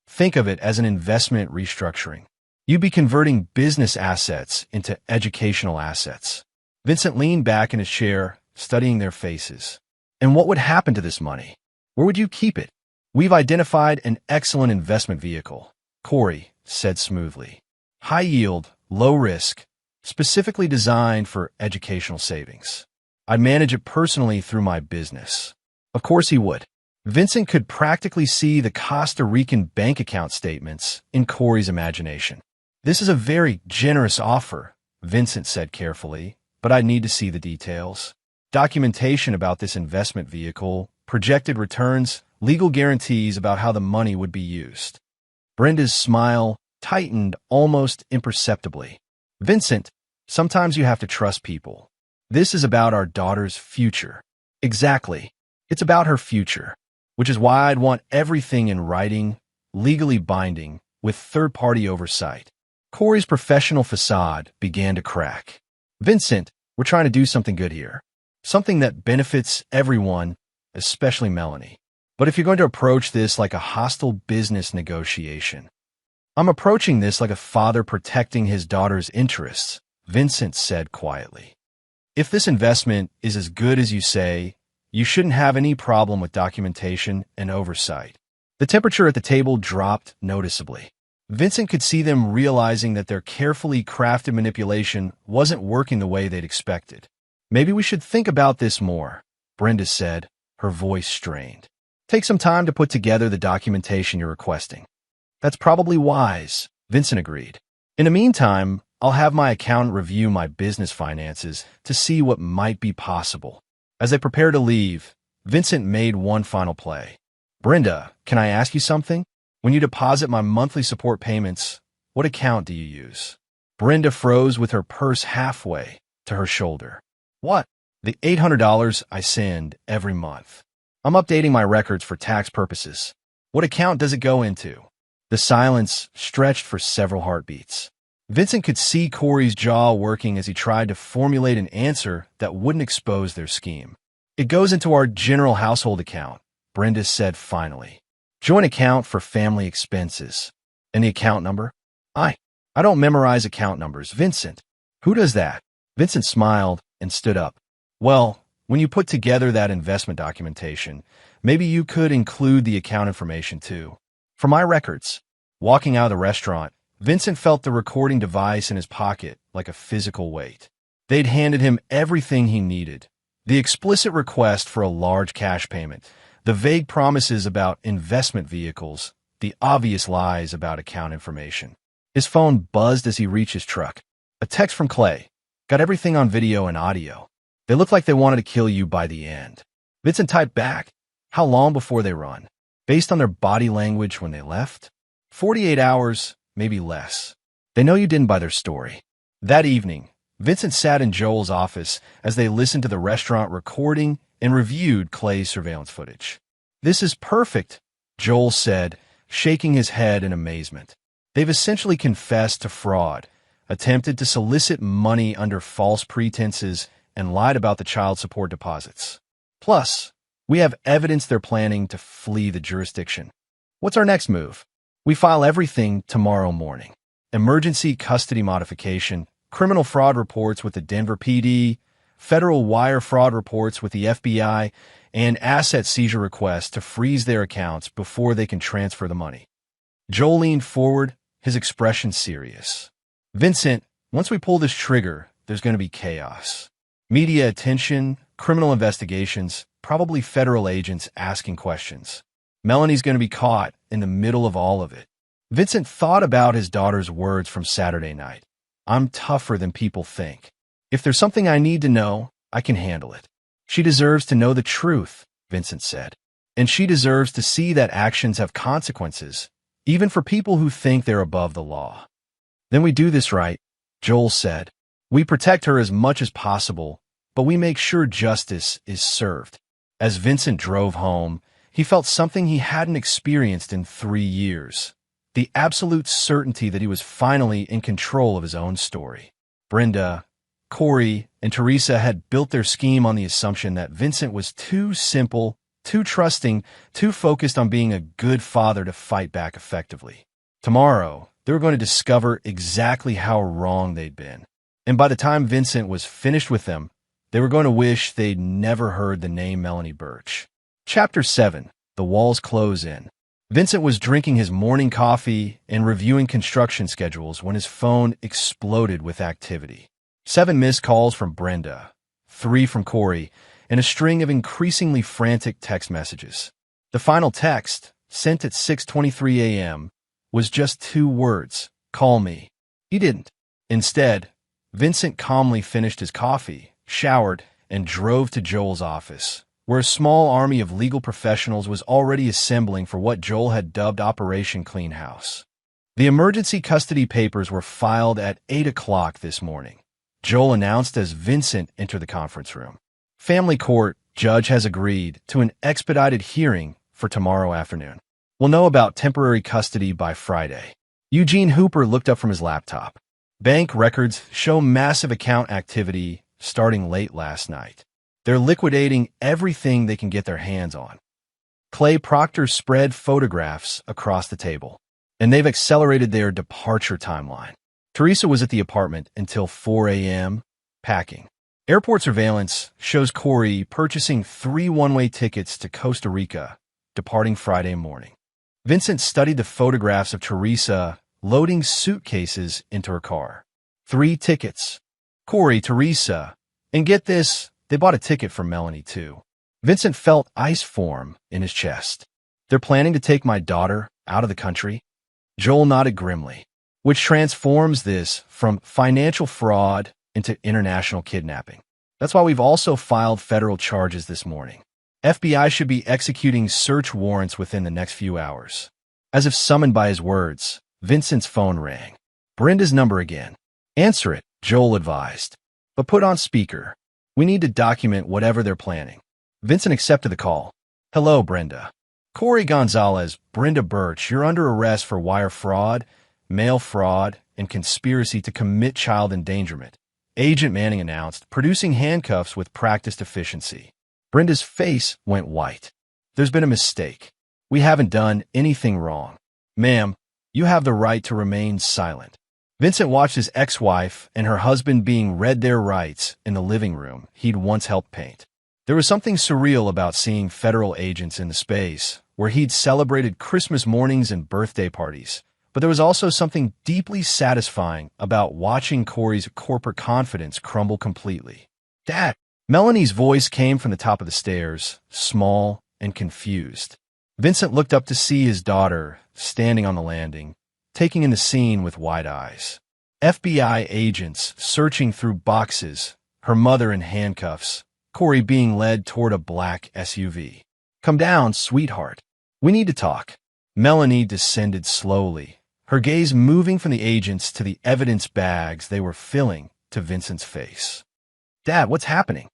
"Think of it as an investment restructuring. You'd be converting business assets into educational assets." Vincent leaned back in his chair, studying their faces. "And what would happen to this money? Where would you keep it?" "We've identified an excellent investment vehicle," Corey said smoothly. "High yield, low risk, specifically designed for educational savings. I'd manage it personally through my business." Of course he would. Vincent could practically see the Costa Rican bank account statements in Corey's imagination. "This is a very generous offer," Vincent said carefully, "but I need to see the details. Documentation about this investment vehicle, projected returns, legal guarantees about how the money would be used." Brenda's smile tightened almost imperceptibly. "Vincent, sometimes you have to trust people. This is about our daughter's future." "Exactly. It's about her future, which is why I'd want everything in writing, legally binding, with third-party oversight." Corey's professional facade began to crack. "Vincent, we're trying to do something good here. Something that benefits everyone, especially Melanie. But if you're going to approach this like a hostile business negotiation..." "I'm approaching this like a father protecting his daughter's interests," Vincent said quietly. "If this investment is as good as you say, you shouldn't have any problem with documentation and oversight." The temperature at the table dropped noticeably. Vincent could see them realizing that their carefully crafted manipulation wasn't working the way they'd expected. "Maybe we should think about this more," Brenda said, her voice strained. "Take some time to put together the documentation you're requesting." "That's probably wise," Vincent agreed. "In the meantime, I'll have my accountant review my business finances to see what might be possible." As they prepared to leave, Vincent made one final play. "Brenda, can I ask you something? When you deposit my monthly support payments, what account do you use?" Brenda froze with her purse halfway to her shoulder. "What?" "The $800 I send every month. I'm updating my records for tax purposes." "What account does it go into?" The silence stretched for several heartbeats. Vincent could see Corey's jaw working as he tried to formulate an answer that wouldn't expose their scheme. "It goes into our general household account," Brenda said finally. "Joint account for family expenses." "And the account number?" I don't memorize account numbers, Vincent." "Who does that?" Vincent smiled and stood up. "Well, when you put together that investment documentation, maybe you could include the account information too. For my records." Walking out of the restaurant, Vincent felt the recording device in his pocket like a physical weight. They'd handed him everything he needed. The explicit request for a large cash payment, the vague promises about investment vehicles, the obvious lies about account information. His phone buzzed as he reached his truck. A text from Clay. Got everything on video and audio. They looked like they wanted to kill you by the end. Vincent typed back. How long before they run? Based on their body language when they left? 48 hours, maybe less. They know you didn't buy their story. That evening, Vincent sat in Joel's office as they listened to the restaurant recording and reviewed Clay's surveillance footage. This is perfect, Joel said, shaking his head in amazement. They've essentially confessed to fraud, attempted to solicit money under false pretenses, and lied about the child support deposits. Plus, we have evidence they're planning to flee the jurisdiction. What's our next move? We file everything tomorrow morning. Emergency custody modification, criminal fraud reports with the Denver PD, federal wire fraud reports with the FBI, and asset seizure requests to freeze their accounts before they can transfer the money. Joel leaned forward, his expression serious. Vincent, once we pull this trigger, there's going to be chaos. Media attention, criminal investigations, probably federal agents asking questions. Melanie's going to be caught in the middle of all of it. Vincent thought about his daughter's words from Saturday night. I'm tougher than people think. If there's something I need to know, I can handle it. She deserves to know the truth, Vincent said. And she deserves to see that actions have consequences, even for people who think they're above the law. Then we do this right, Joel said. We protect her as much as possible, but we make sure justice is served. As Vincent drove home, he felt something he hadn't experienced in 3 years. The absolute certainty that he was finally in control of his own story. Brenda, Corey, and Teresa had built their scheme on the assumption that Vincent was too simple, too trusting, too focused on being a good father to fight back effectively. Tomorrow, they were going to discover exactly how wrong they'd been. And by the time Vincent was finished with them, they were going to wish they'd never heard the name Melanie Birch. Chapter 7. The Walls Close In. Vincent was drinking his morning coffee and reviewing construction schedules when his phone exploded with activity. 7 missed calls from Brenda, 3 from Corey, and a string of increasingly frantic text messages. The final text, sent at 6:23 a.m., was just 2 words, call me. He didn't. Instead, Vincent calmly finished his coffee, showered, and drove to Joel's office, where a small army of legal professionals was already assembling for what Joel had dubbed Operation Clean House. The emergency custody papers were filed at 8 o'clock this morning. Joel announced as Vincent entered the conference room. Family court judge has agreed to an expedited hearing for tomorrow afternoon. We'll know about temporary custody by Friday. Eugene Hooper looked up from his laptop. Bank records show massive account activity starting late last night. They're liquidating everything they can get their hands on. Clay Proctor spread photographs across the table, and they've accelerated their departure timeline. Teresa was at the apartment until 4 a.m., packing. Airport surveillance shows Corey purchasing 3 one-way tickets to Costa Rica, departing Friday morning. Vincent studied the photographs of Teresa loading suitcases into her car. 3 tickets. Corey, Teresa, and get this, they bought a ticket for Melanie, too. Vincent felt ice form in his chest. They're planning to take my daughter out of the country? Joel nodded grimly, which transforms this from financial fraud into international kidnapping. That's why we've also filed federal charges this morning. FBI should be executing search warrants within the next few hours. As if summoned by his words, Vincent's phone rang. Brenda's number again. Answer it, Joel advised. But put on speaker. We need to document whatever they're planning. Vincent accepted the call. Hello, Brenda. Corey Gonzalez, Brenda Birch, you're under arrest for wire fraud, mail fraud, and conspiracy to commit child endangerment. Agent Manning announced, producing handcuffs with practiced efficiency. Brenda's face went white. There's been a mistake. We haven't done anything wrong. Ma'am, you have the right to remain silent. Vincent watched his ex-wife and her husband being read their rights in the living room he'd once helped paint. There was something surreal about seeing federal agents in the space where he'd celebrated Christmas mornings and birthday parties, But there was also something deeply satisfying about watching Corey's corporate confidence crumble completely. Dad! Melanie's voice came from the top of the stairs, small and confused. Vincent looked up to see his daughter standing on the landing, taking in the scene with wide eyes. FBI agents searching through boxes, her mother in handcuffs, Corey being led toward a black SUV. Come down, sweetheart. We need to talk. Melanie descended slowly, her gaze moving from the agents to the evidence bags they were filling to Vincent's face. Dad, what's happening?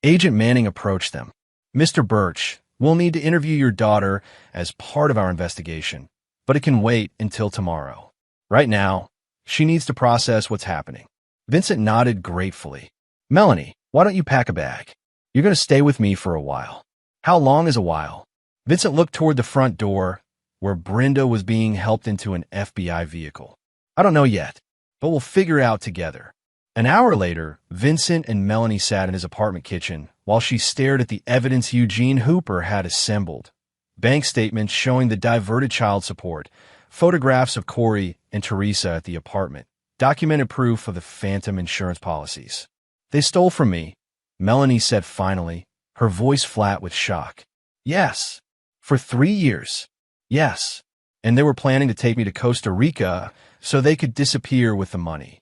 Agent Manning approached them. Mr. Birch, we'll need to interview your daughter as part of our investigation, but it can wait until tomorrow. Right now, she needs to process what's happening. Vincent nodded gratefully. Melanie, why don't you pack a bag? You're going to stay with me for a while. How long is a while? Vincent looked toward the front door, where Brenda was being helped into an FBI vehicle. I don't know yet, but we'll figure it out together. An hour later, Vincent and Melanie sat in his apartment kitchen while she stared at the evidence Eugene Hooper had assembled. Bank statements showing the diverted child support, photographs of Corey and Teresa at the apartment, documented proof of the phantom insurance policies. They stole from me, Melanie said finally, her voice flat with shock. Yes. For 3 years. Yes. And they were planning to take me to Costa Rica so they could disappear with the money.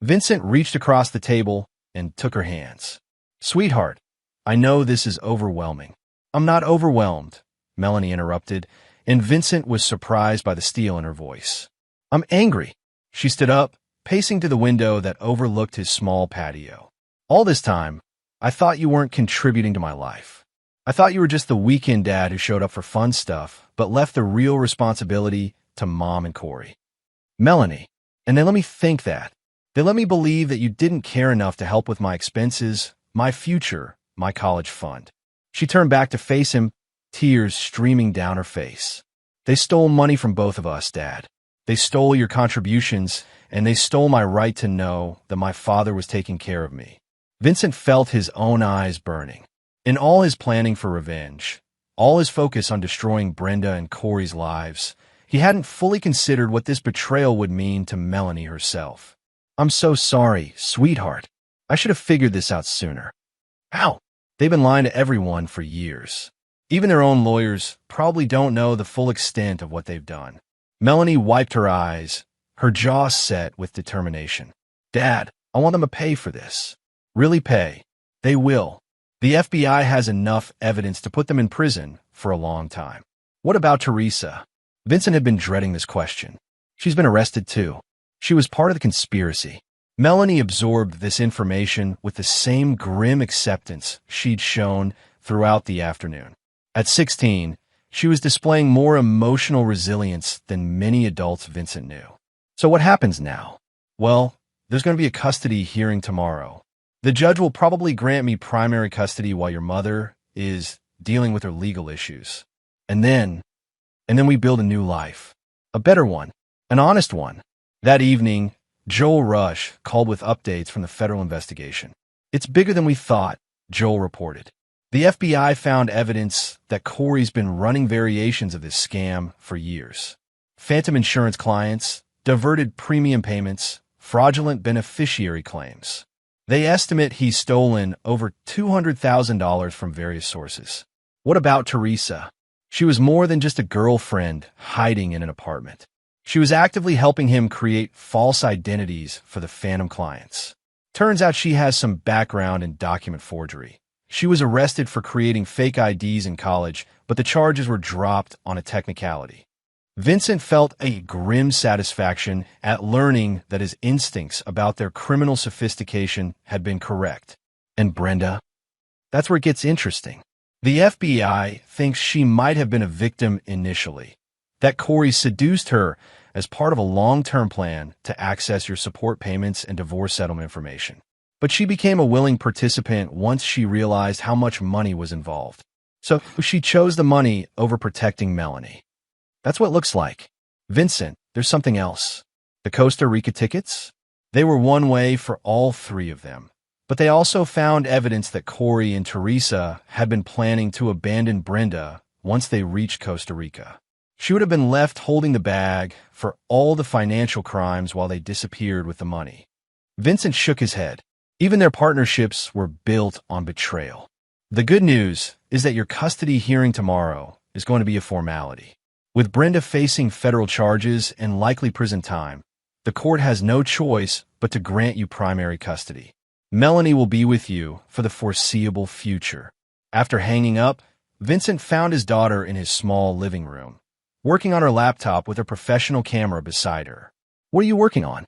Vincent reached across the table and took her hands. Sweetheart, I know this is overwhelming. I'm not overwhelmed, Melanie interrupted, and Vincent was surprised by the steel in her voice. I'm angry. She stood up, pacing to the window that overlooked his small patio. All this time, I thought you weren't contributing to my life. I thought you were just the weekend dad who showed up for fun stuff, but left the real responsibility to Mom and Corey. Melanie, and they let me think that. They let me believe that you didn't care enough to help with my expenses, my future, my college fund. She turned back to face him, tears streaming down her face. They stole money from both of us, Dad. They stole your contributions, and they stole my right to know that my father was taking care of me. Vincent felt his own eyes burning. In all his planning for revenge, all his focus on destroying Brenda and Corey's lives, he hadn't fully considered what this betrayal would mean to Melanie herself. I'm so sorry, sweetheart. I should have figured this out sooner. How? They've been lying to everyone for years. Even their own lawyers probably don't know the full extent of what they've done. Melanie wiped her eyes, her jaw set with determination. Dad, I want them to pay for this. Really pay. They will. The FBI has enough evidence to put them in prison for a long time. What about Teresa? Vincent had been dreading this question. She's been arrested too. She was part of the conspiracy. Melanie absorbed this information with the same grim acceptance she'd shown throughout the afternoon. At 16, she was displaying more emotional resilience than many adults Vincent knew. So what happens now? Well, there's going to be a custody hearing tomorrow. The judge will probably grant me primary custody while your mother is dealing with her legal issues. And then we build a new life. A better one. An honest one. That evening, Joel Rush called with updates from the federal investigation. It's bigger than we thought, Joel reported. The FBI found evidence that Corey's been running variations of this scam for years. Phantom insurance clients, diverted premium payments, fraudulent beneficiary claims. They estimate he's stolen over $200,000 from various sources. What about Teresa? She was more than just a girlfriend hiding in an apartment. She was actively helping him create false identities for the phantom clients. Turns out she has some background in document forgery. She was arrested for creating fake IDs in college, but the charges were dropped on a technicality. Vincent felt a grim satisfaction at learning that his instincts about their criminal sophistication had been correct. And Brenda? That's where it gets interesting. The FBI thinks she might have been a victim initially, that Corey seduced her as part of a long-term plan to access your support payments and divorce settlement information. But she became a willing participant once she realized how much money was involved. So she chose the money over protecting Melanie. That's what it looks like. Vincent, there's something else. The Costa Rica tickets? They were one way for all three of them. But they also found evidence that Corey and Teresa had been planning to abandon Brenda once they reached Costa Rica. She would have been left holding the bag for all the financial crimes while they disappeared with the money. Vincent shook his head. Even their partnerships were built on betrayal. The good news is that your custody hearing tomorrow is going to be a formality. With Brenda facing federal charges and likely prison time, the court has no choice but to grant you primary custody. Melanie will be with you for the foreseeable future. After hanging up, Vincent found his daughter in his small living room, working on her laptop with a professional camera beside her. "What are you working on?"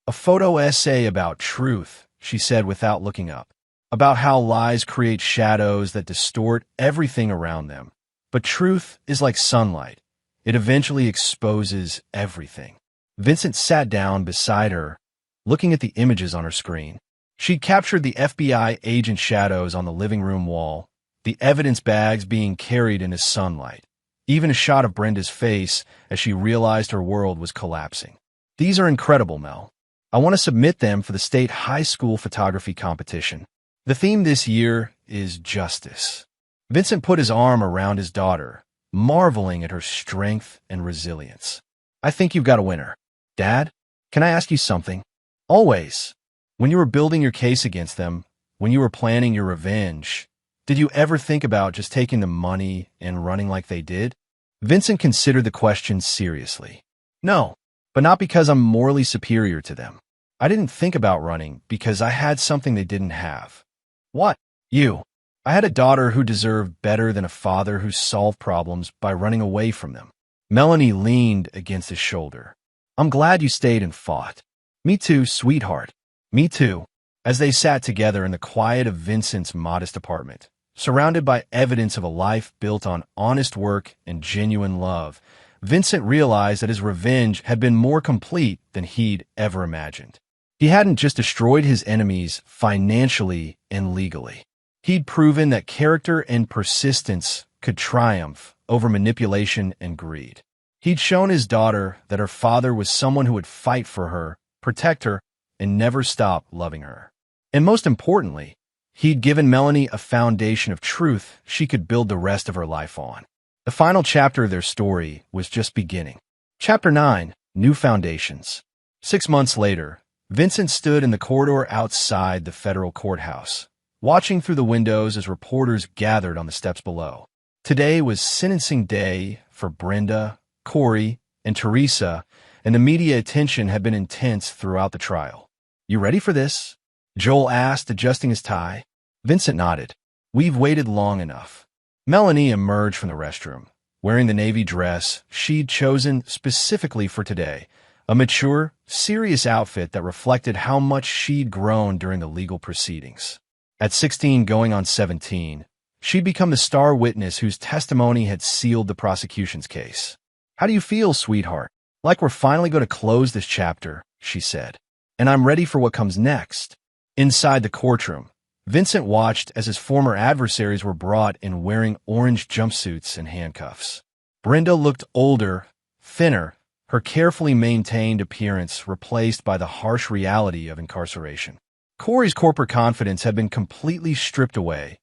"A photo essay about truth," she said without looking up. "About how lies create shadows that distort everything around them. But truth is like sunlight. It eventually exposes everything." Vincent sat down beside her, looking at the images on her screen. She'd captured the FBI agent shadows on the living room wall, the evidence bags being carried in his sunlight, even a shot of Brenda's face as she realized her world was collapsing. "These are incredible, Mel. I want to submit them for the state high school photography competition. The theme this year is justice." Vincent put his arm around his daughter, marveling at her strength and resilience. "I think you've got a winner. Dad, can I ask you something?" "Always. When you were building your case against them, when you were planning your revenge, did you ever think about just taking the money and running like they did?" Vincent considered the question seriously. "No, but not because I'm morally superior to them. I didn't think about running because I had something they didn't have." "What?" "You. I had a daughter who deserved better than a father who solved problems by running away from them." Melanie leaned against his shoulder. "I'm glad you stayed and fought." "Me too, sweetheart. Me too." As they sat together in the quiet of Vincent's modest apartment, surrounded by evidence of a life built on honest work and genuine love, Vincent realized that his revenge had been more complete than he'd ever imagined. He hadn't just destroyed his enemies financially and legally. He'd proven that character and persistence could triumph over manipulation and greed. He'd shown his daughter that her father was someone who would fight for her, protect her, and never stop loving her. And most importantly, he'd given Melanie a foundation of truth she could build the rest of her life on. The final chapter of their story was just beginning. Chapter 9, New Foundations. 6 months later, Vincent stood in the corridor outside the federal courthouse, watching through the windows as reporters gathered on the steps below. Today was sentencing day for Brenda, Corey, and Teresa, and the media attention had been intense throughout the trial. "You ready for this?" Joel asked, adjusting his tie. Vincent nodded. "We've waited long enough." Melanie emerged from the restroom, wearing the navy dress she'd chosen specifically for today, a mature, serious outfit that reflected how much she'd grown during the legal proceedings. At 16 going on 17, she'd become the star witness whose testimony had sealed the prosecution's case. "How do you feel, sweetheart?" "Like we're finally going to close this chapter," she said. "And I'm ready for what comes next." Inside the courtroom, Vincent watched as his former adversaries were brought in wearing orange jumpsuits and handcuffs. Brenda looked older, thinner, her carefully maintained appearance replaced by the harsh reality of incarceration. Corey's corporate confidence had been completely stripped away,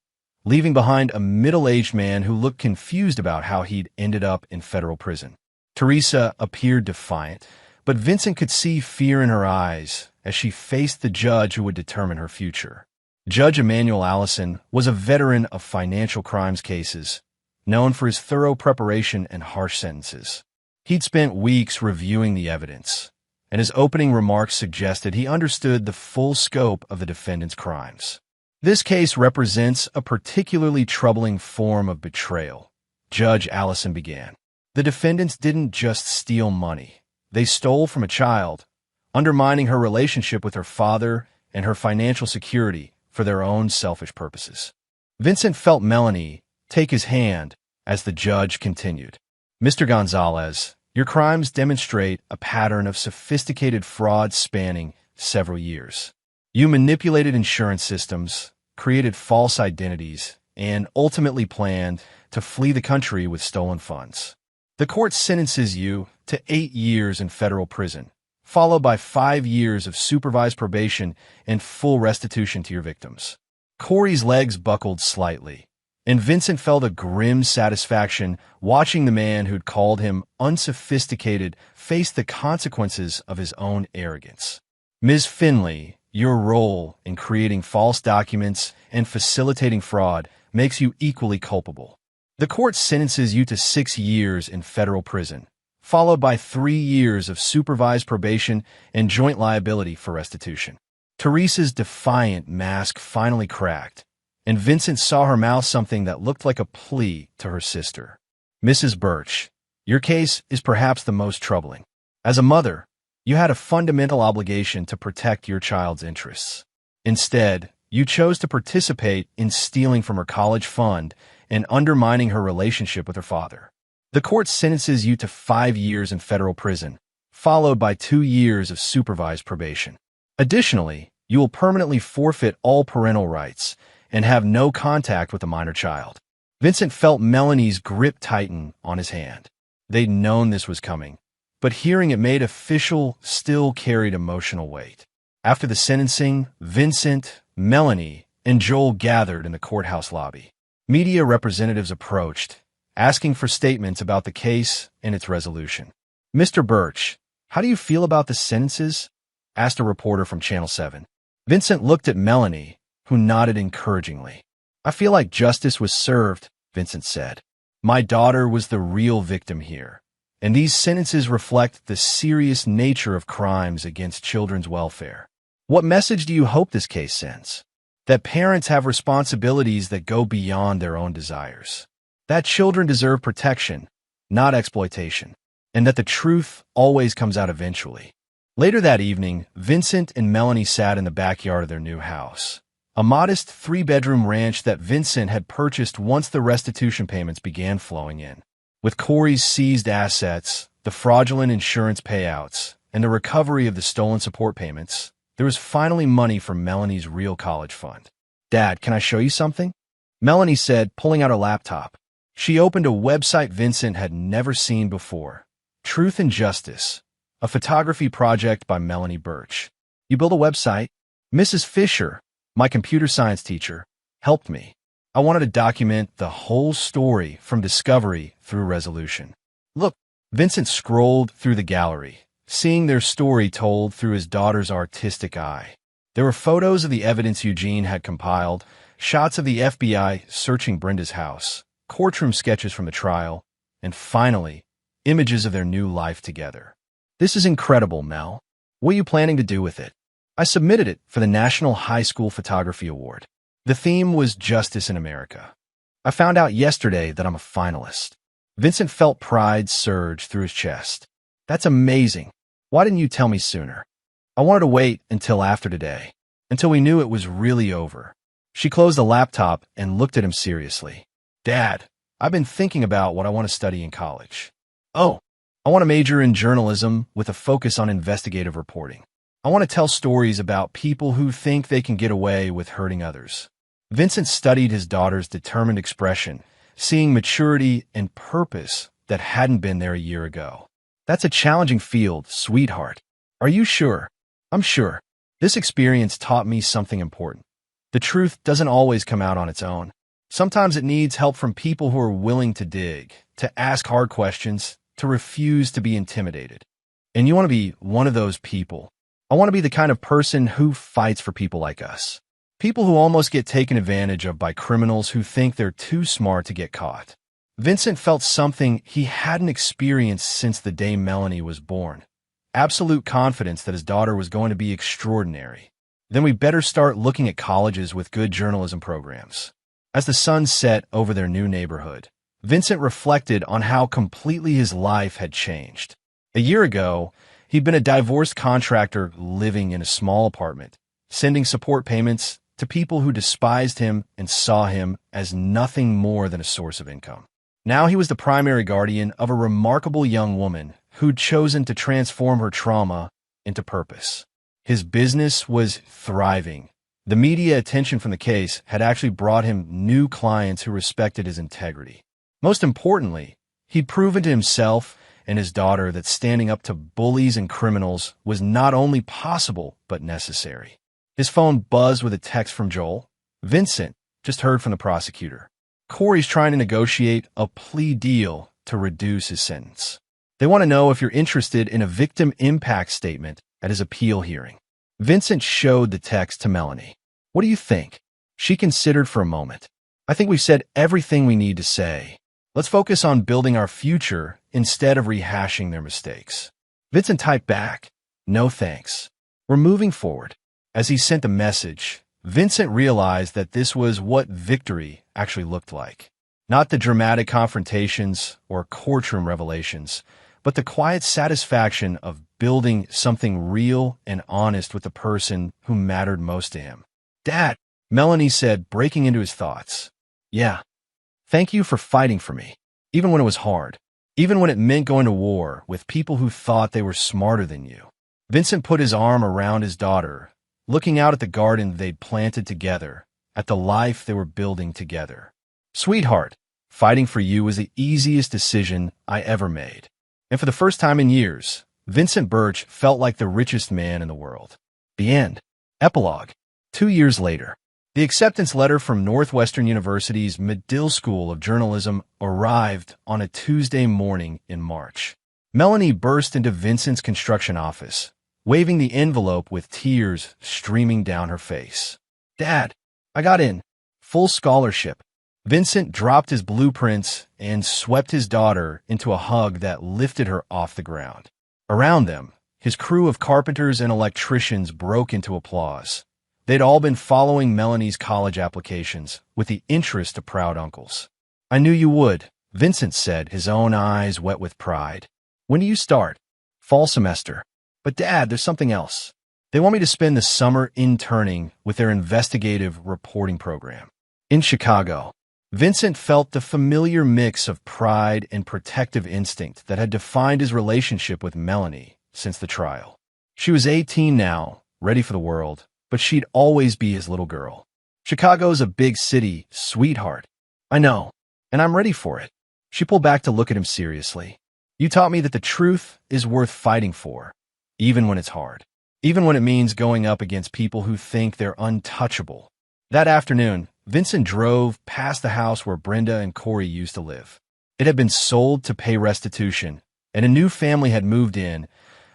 leaving behind a middle-aged man who looked confused about how he'd ended up in federal prison. Teresa appeared defiant, but Vincent could see fear in her eyes as she faced the judge who would determine her future. Judge Emmanuel Allison was a veteran of financial crimes cases, known for his thorough preparation and harsh sentences. He'd spent weeks reviewing the evidence, and his opening remarks suggested he understood the full scope of the defendant's crimes. "This case represents a particularly troubling form of betrayal," Judge Allison began. "The defendants didn't just steal money. They stole from a child, undermining her relationship with her father and her financial security for their own selfish purposes." Vincent felt Melanie take his hand as the judge continued. "Mr. Gonzalez, your crimes demonstrate a pattern of sophisticated fraud spanning several years. You manipulated insurance systems, created false identities, and ultimately planned to flee the country with stolen funds. The court sentences you to 8 years in federal prison, followed by 5 years of supervised probation and full restitution to your victims." Corey's legs buckled slightly, And Vincent felt a grim satisfaction watching the man who'd called him unsophisticated face the consequences of his own arrogance. Ms. Finley, your role in creating false documents and facilitating fraud makes you equally culpable. The court sentences you to 6 years in federal prison, followed by 3 years of supervised probation and joint liability for restitution. Teresa's defiant mask finally cracked, and Vincent saw her mouth something that looked like a plea to her sister. Mrs. Birch, your case is perhaps the most troubling. As a mother, you had a fundamental obligation to protect your child's interests. Instead, you chose to participate in stealing from her college fund and undermining her relationship with her father. The court sentences you to 5 years in federal prison, followed by 2 years of supervised probation. Additionally, you will permanently forfeit all parental rights and have no contact with a minor child. Vincent felt Melanie's grip tighten on his hand. They'd known this was coming, but hearing it made official still carried emotional weight. After the sentencing, Vincent, Melanie, and Joel gathered in the courthouse lobby. Media representatives approached, asking for statements about the case and its resolution. Mr. Birch, how do you feel about the sentences? Asked a reporter from Channel 7. Vincent looked at Melanie, who nodded encouragingly. I feel like justice was served, Vincent said. My daughter was the real victim here, and these sentences reflect the serious nature of crimes against children's welfare. What message do you hope this case sends? That parents have responsibilities that go beyond their own desires. That children deserve protection, not exploitation, and that the truth always comes out eventually. Later that evening, Vincent and Melanie sat in the backyard of their new house, a modest 3-bedroom ranch that Vincent had purchased once the restitution payments began flowing in. With Corey's seized assets, the fraudulent insurance payouts, and the recovery of the stolen support payments, there was finally money for Melanie's real college fund. Dad, can I show you something? Melanie said, pulling out her laptop. She opened a website Vincent had never seen before. Truth and Justice, a photography project by Melanie Birch. You build a website? Mrs. Fisher, my computer science teacher, helped me. I wanted to document the whole story from discovery through resolution. Look, Vincent scrolled through the gallery, seeing their story told through his daughter's artistic eye. There were photos of the evidence Eugene had compiled, shots of the FBI searching Brenda's house, courtroom sketches from the trial, and finally, images of their new life together. This is incredible, Mel. What are you planning to do with it? I submitted it for the National High School Photography Award. The theme was Justice in America. I found out yesterday that I'm a finalist. Vincent felt pride surge through his chest. That's amazing. Why didn't you tell me sooner? I wanted to wait until after today, until we knew it was really over. She closed the laptop and looked at him seriously. Dad, I've been thinking about what I want to study in college. Oh, I want to major in journalism with a focus on investigative reporting. I want to tell stories about people who think they can get away with hurting others. Vincent studied his daughter's determined expression, seeing maturity and purpose that hadn't been there a year ago. That's a challenging field, sweetheart. Are you sure? I'm sure. This experience taught me something important. The truth doesn't always come out on its own. Sometimes it needs help from people who are willing to dig, to ask hard questions, to refuse to be intimidated. And you want to be one of those people. I want to be the kind of person who fights for people like us. People who almost get taken advantage of by criminals who think they're too smart to get caught. Vincent felt something he hadn't experienced since the day Melanie was born. Absolute confidence that his daughter was going to be extraordinary. Then we better start looking at colleges with good journalism programs. As the sun set over their new neighborhood, Vincent reflected on how completely his life had changed. A year ago, he'd been a divorced contractor living in a small apartment, sending support payments to people who despised him and saw him as nothing more than a source of income. Now he was the primary guardian of a remarkable young woman who'd chosen to transform her trauma into purpose. His business was thriving. The media attention from the case had actually brought him new clients who respected his integrity. Most importantly, he'd proven to himself and his daughter that standing up to bullies and criminals was not only possible, but necessary. His phone buzzed with a text from Joel. Vincent just heard from the prosecutor. Corey's trying to negotiate a plea deal to reduce his sentence. They want to know if you're interested in a victim impact statement at his appeal hearing. Vincent showed the text to Melanie. What do you think? She considered for a moment. I think we've said everything we need to say. Let's focus on building our future instead of rehashing their mistakes. Vincent typed back, no thanks. We're moving forward. As he sent the message, Vincent realized that this was what victory actually looked like. Not the dramatic confrontations or courtroom revelations, but the quiet satisfaction of building something real and honest with the person who mattered most to him. Dad, Melanie said, breaking into his thoughts. Yeah. Thank you for fighting for me, even when it was hard, even when it meant going to war with people who thought they were smarter than you. Vincent put his arm around his daughter, looking out at the garden they'd planted together, at the life they were building together. Sweetheart, fighting for you was the easiest decision I ever made. And for the first time in years, Vincent Birch felt like the richest man in the world. The end. Epilogue. 2 years later. The acceptance letter from Northwestern University's Medill School of Journalism arrived on a Tuesday morning in March. Melanie burst into Vincent's construction office, waving the envelope with tears streaming down her face. Dad, I got in. Full scholarship. Vincent dropped his blueprints and swept his daughter into a hug that lifted her off the ground. Around them, his crew of carpenters and electricians broke into applause. They'd all been following Melanie's college applications with the interest of proud uncles. I knew you would, Vincent said, his own eyes wet with pride. When do you start? Fall semester. But Dad, there's something else. They want me to spend the summer interning with their investigative reporting program. In Chicago, Vincent felt the familiar mix of pride and protective instinct that had defined his relationship with Melanie since the trial. She was 18 now, ready for the world, but she'd always be his little girl. Chicago's a big city, sweetheart. I know, and I'm ready for it. She pulled back to look at him seriously. You taught me that the truth is worth fighting for, even when it's hard, even when it means going up against people who think they're untouchable. That afternoon, Vincent drove past the house where Brenda and Corey used to live. It had been sold to pay restitution, and a new family had moved in,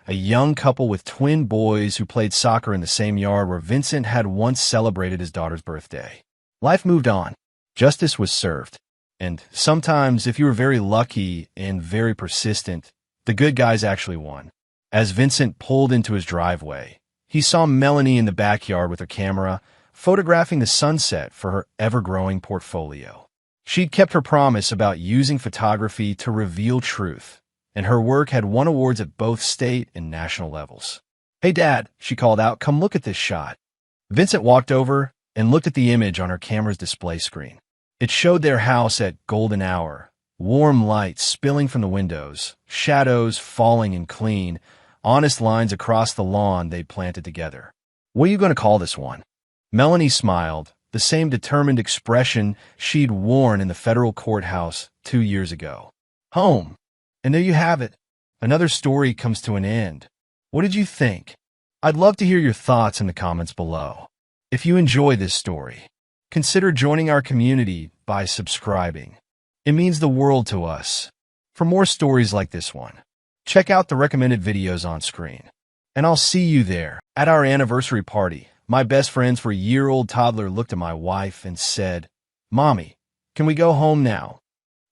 a young couple with twin boys who played soccer in the same yard where Vincent had once celebrated his daughter's birthday. Life moved on. Justice was served. And sometimes, if you were very lucky and very persistent, the good guys actually won. As Vincent pulled into his driveway, he saw Melanie in the backyard with her camera, photographing the sunset for her ever-growing portfolio. She'd kept her promise about using photography to reveal truth, and her work had won awards at both state and national levels. Hey, Dad, she called out, come look at this shot. Vincent walked over and looked at the image on her camera's display screen. It showed their house at golden hour, warm light spilling from the windows, shadows falling in clean, honest lines across the lawn they'd planted together. What are you going to call this one? Melanie smiled, the same determined expression she'd worn in the federal courthouse 2 years ago. Home. And there you have it. Another story comes to an end. What did you think? I'd love to hear your thoughts in the comments below. If you enjoy this story, consider joining our community by subscribing. It means the world to us. For more stories like this one, check out the recommended videos on screen. And I'll see you there. At our anniversary party, my best friends for a year-old toddler looked at my wife and said, Mommy, can we go home now?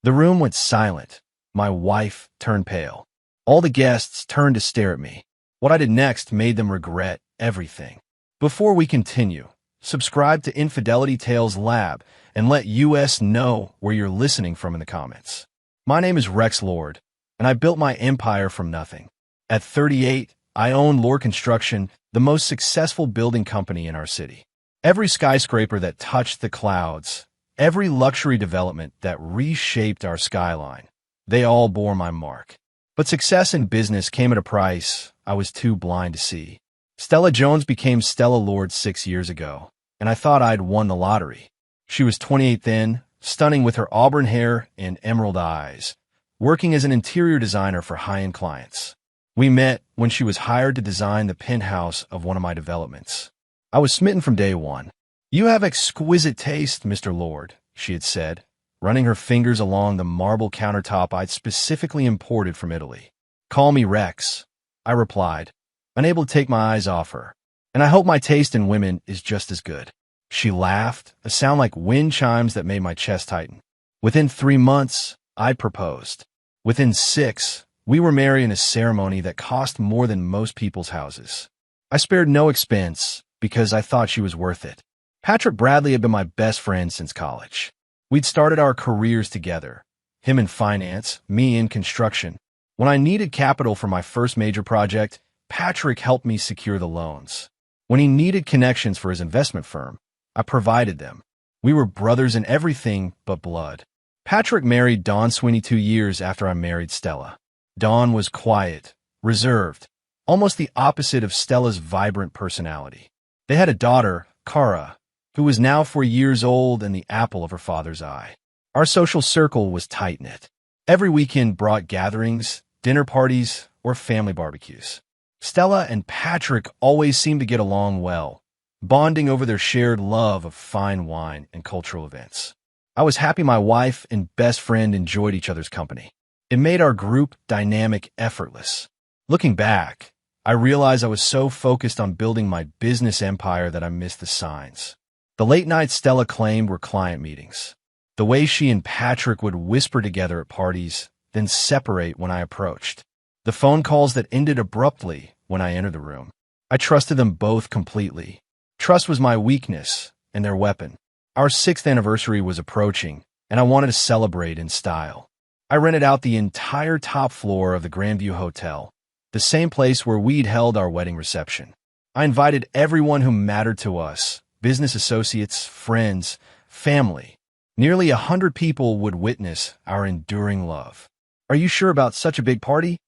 The room went silent. My wife turned pale. All the guests turned to stare at me. What I did next made them regret everything. Before we continue, subscribe to Infidelity Tales Lab and let US know where you're listening from in the comments. My name is Rex Lord, and I built my empire from nothing. At 38, I own Lord Construction, the most successful building company in our city. Every skyscraper that touched the clouds, every luxury development that reshaped our skyline, they all bore my mark. But success in business came at a price I was too blind to see. Stella Jones became Stella Lord 6 years ago, and I thought I'd won the lottery. She was 28 then, stunning with her auburn hair and emerald eyes, working as an interior designer for high-end clients. We met when she was hired to design the penthouse of one of my developments. I was smitten from day one. You have exquisite taste, Mr. Lord, she had said, running her fingers along the marble countertop I'd specifically imported from Italy. "Call me Rex," I replied, unable to take my eyes off her. "And I hope my taste in women is just as good." She laughed, a sound like wind chimes that made my chest tighten. Within 3 months, I proposed. Within 6, we were married in a ceremony that cost more than most people's houses. I spared no expense because I thought she was worth it. Patrick Bradley had been my best friend since college. We'd started our careers together, him in finance, me in construction. When I needed capital for my first major project, Patrick helped me secure the loans. When he needed connections for his investment firm, I provided them. We were brothers in everything but blood. Patrick married Dawn Sweeney 2 years after I married Stella. Dawn was quiet, reserved, almost the opposite of Stella's vibrant personality. They had a daughter, Cara, who was now 4 years old and the apple of her father's eye. Our social circle was tight-knit. Every weekend brought gatherings, dinner parties, or family barbecues. Stella and Patrick always seemed to get along well, bonding over their shared love of fine wine and cultural events. I was happy my wife and best friend enjoyed each other's company. It made our group dynamic effortless. Looking back, I realized I was so focused on building my business empire that I missed the signs. The late nights Stella claimed were client meetings. The way she and Patrick would whisper together at parties, then separate when I approached. The phone calls that ended abruptly when I entered the room. I trusted them both completely. Trust was my weakness and their weapon. Our 6th anniversary was approaching, and I wanted to celebrate in style. I rented out the entire top floor of the Grandview Hotel, the same place where we'd held our wedding reception. I invited everyone who mattered to us, business associates, friends, family. Nearly 100 people would witness our enduring love. "Are you sure about such a big party?"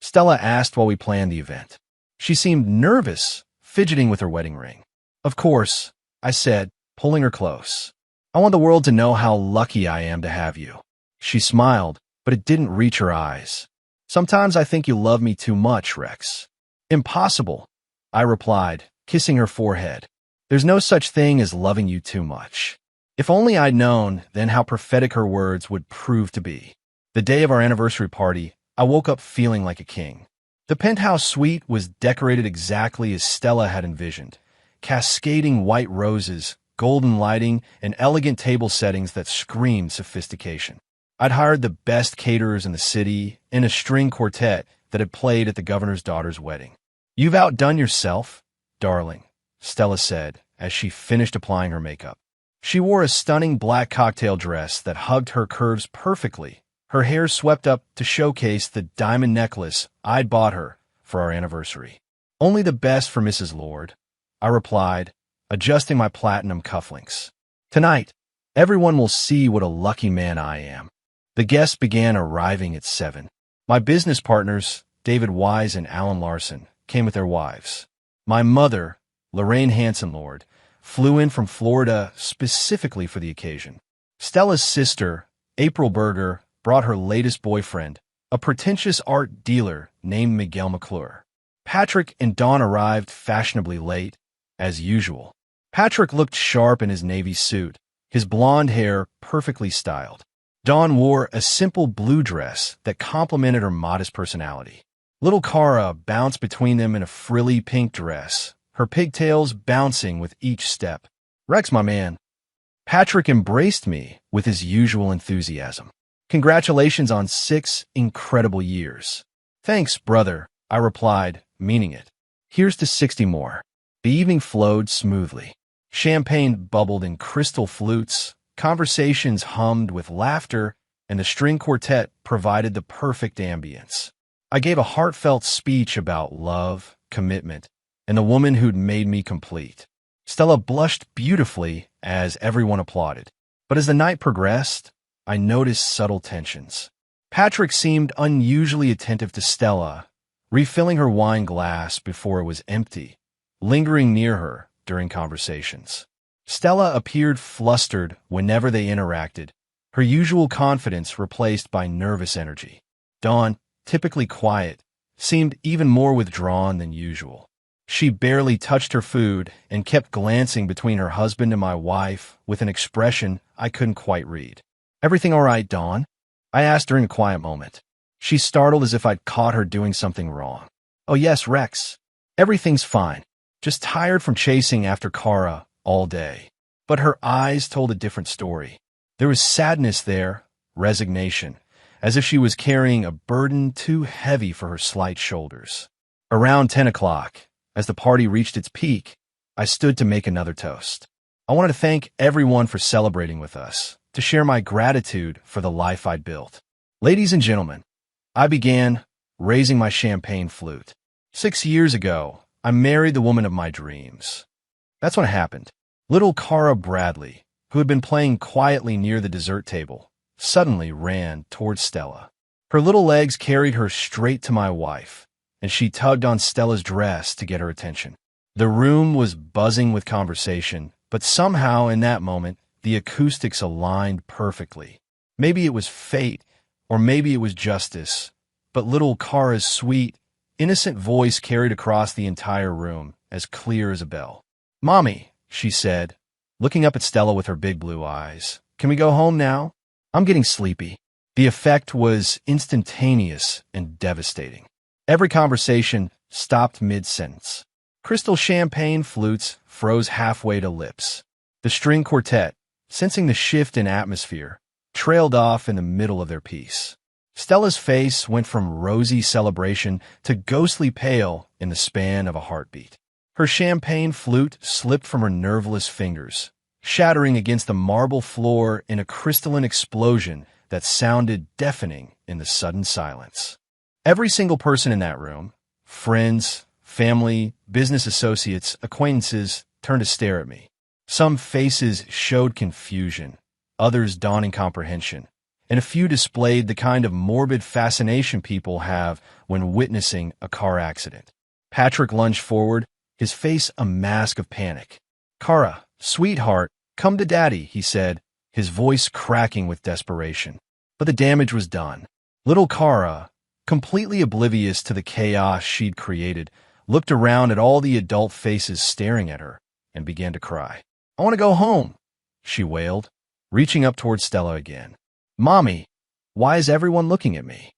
Stella asked while we planned the event. She seemed nervous, fidgeting with her wedding ring. "Of course," I said, pulling her close. "I want the world to know how lucky I am to have you." She smiled, but it didn't reach her eyes. "Sometimes I think you love me too much, Rex." "Impossible," I replied, kissing her forehead. "There's no such thing as loving you too much." If only I'd known then how prophetic her words would prove to be. The day of our anniversary party, I woke up feeling like a king. The penthouse suite was decorated exactly as Stella had envisioned. Cascading white roses, golden lighting, and elegant table settings that screamed sophistication. I'd hired the best caterers in the city and a string quartet that had played at the governor's daughter's wedding. "You've outdone yourself, darling," Stella said as she finished applying her makeup. She wore a stunning black cocktail dress that hugged her curves perfectly, her hair swept up to showcase the diamond necklace I'd bought her for our anniversary. "Only the best for Mrs. Lord," I replied, adjusting my platinum cufflinks. "Tonight, everyone will see what a lucky man I am." The guests began arriving at 7. My business partners, David Wise and Alan Larson, came with their wives. My mother, Lorraine Hanson Lord, flew in from Florida specifically for the occasion. Stella's sister, April Berger, brought her latest boyfriend, a pretentious art dealer named Miguel McClure. Patrick and Dawn arrived fashionably late, as usual. Patrick looked sharp in his navy suit, his blonde hair perfectly styled. Dawn wore a simple blue dress that complemented her modest personality. Little Cara bounced between them in a frilly pink dress, her pigtails bouncing with each step. "Rex, my man." Patrick embraced me with his usual enthusiasm. "Congratulations on 6 incredible years." "Thanks, brother," I replied, meaning it. "Here's to 60 more." The evening flowed smoothly. Champagne bubbled in crystal flutes, conversations hummed with laughter, and the string quartet provided the perfect ambience. I gave a heartfelt speech about love, commitment, and the woman who'd made me complete. Stella blushed beautifully as everyone applauded. But as the night progressed, I noticed subtle tensions. Patrick seemed unusually attentive to Stella, refilling her wine glass before it was empty, lingering near her during conversations. Stella appeared flustered whenever they interacted, her usual confidence replaced by nervous energy. Dawn, typically quiet, seemed even more withdrawn than usual. She barely touched her food and kept glancing between her husband and my wife with an expression I couldn't quite read. Everything all right, Dawn? I asked during a quiet moment. She startled as if I'd caught her doing something wrong. Oh yes, Rex. Everything's fine. Just tired from chasing after Kara all day. But her eyes told a different story. There was sadness there, resignation, as if she was carrying a burden too heavy for her slight shoulders. Around 10 o'clock, as the party reached its peak, I stood to make another toast. I wanted to thank everyone for celebrating with us, to share my gratitude for the life I'd built. Ladies and gentlemen, I began raising my champagne flute. 6 years ago, I married the woman of my dreams. That's when it happened. Little Kara Bradley, who had been playing quietly near the dessert table, suddenly ran towards Stella. Her little legs carried her straight to my wife, and she tugged on Stella's dress to get her attention. The room was buzzing with conversation, but somehow in that moment, the acoustics aligned perfectly. Maybe it was fate, or maybe it was justice, but little Kara's sweet, innocent voice carried across the entire room, as clear as a bell. "Mommy," she said, looking up at Stella with her big blue eyes. "Can we go home now? I'm getting sleepy." The effect was instantaneous and devastating. Every conversation stopped mid-sentence. Crystal champagne flutes froze halfway to lips. The string quartet, sensing the shift in atmosphere, trailed off in the middle of their piece. Stella's face went from rosy celebration to ghostly pale in the span of a heartbeat. Her champagne flute slipped from her nerveless fingers, shattering against the marble floor in a crystalline explosion that sounded deafening in the sudden silence. Every single person in that room, friends, family, business associates, acquaintances, turned to stare at me. Some faces showed confusion, others dawning comprehension, and a few displayed the kind of morbid fascination people have when witnessing a car accident. Patrick lunged forward, his face a mask of panic. "Kara, sweetheart, come to Daddy," he said, his voice cracking with desperation. But the damage was done. Little Kara, completely oblivious to the chaos she'd created, looked around at all the adult faces staring at her and began to cry. "I want to go home," she wailed, reaching up toward Stella again. "Mommy, why is everyone looking at me?"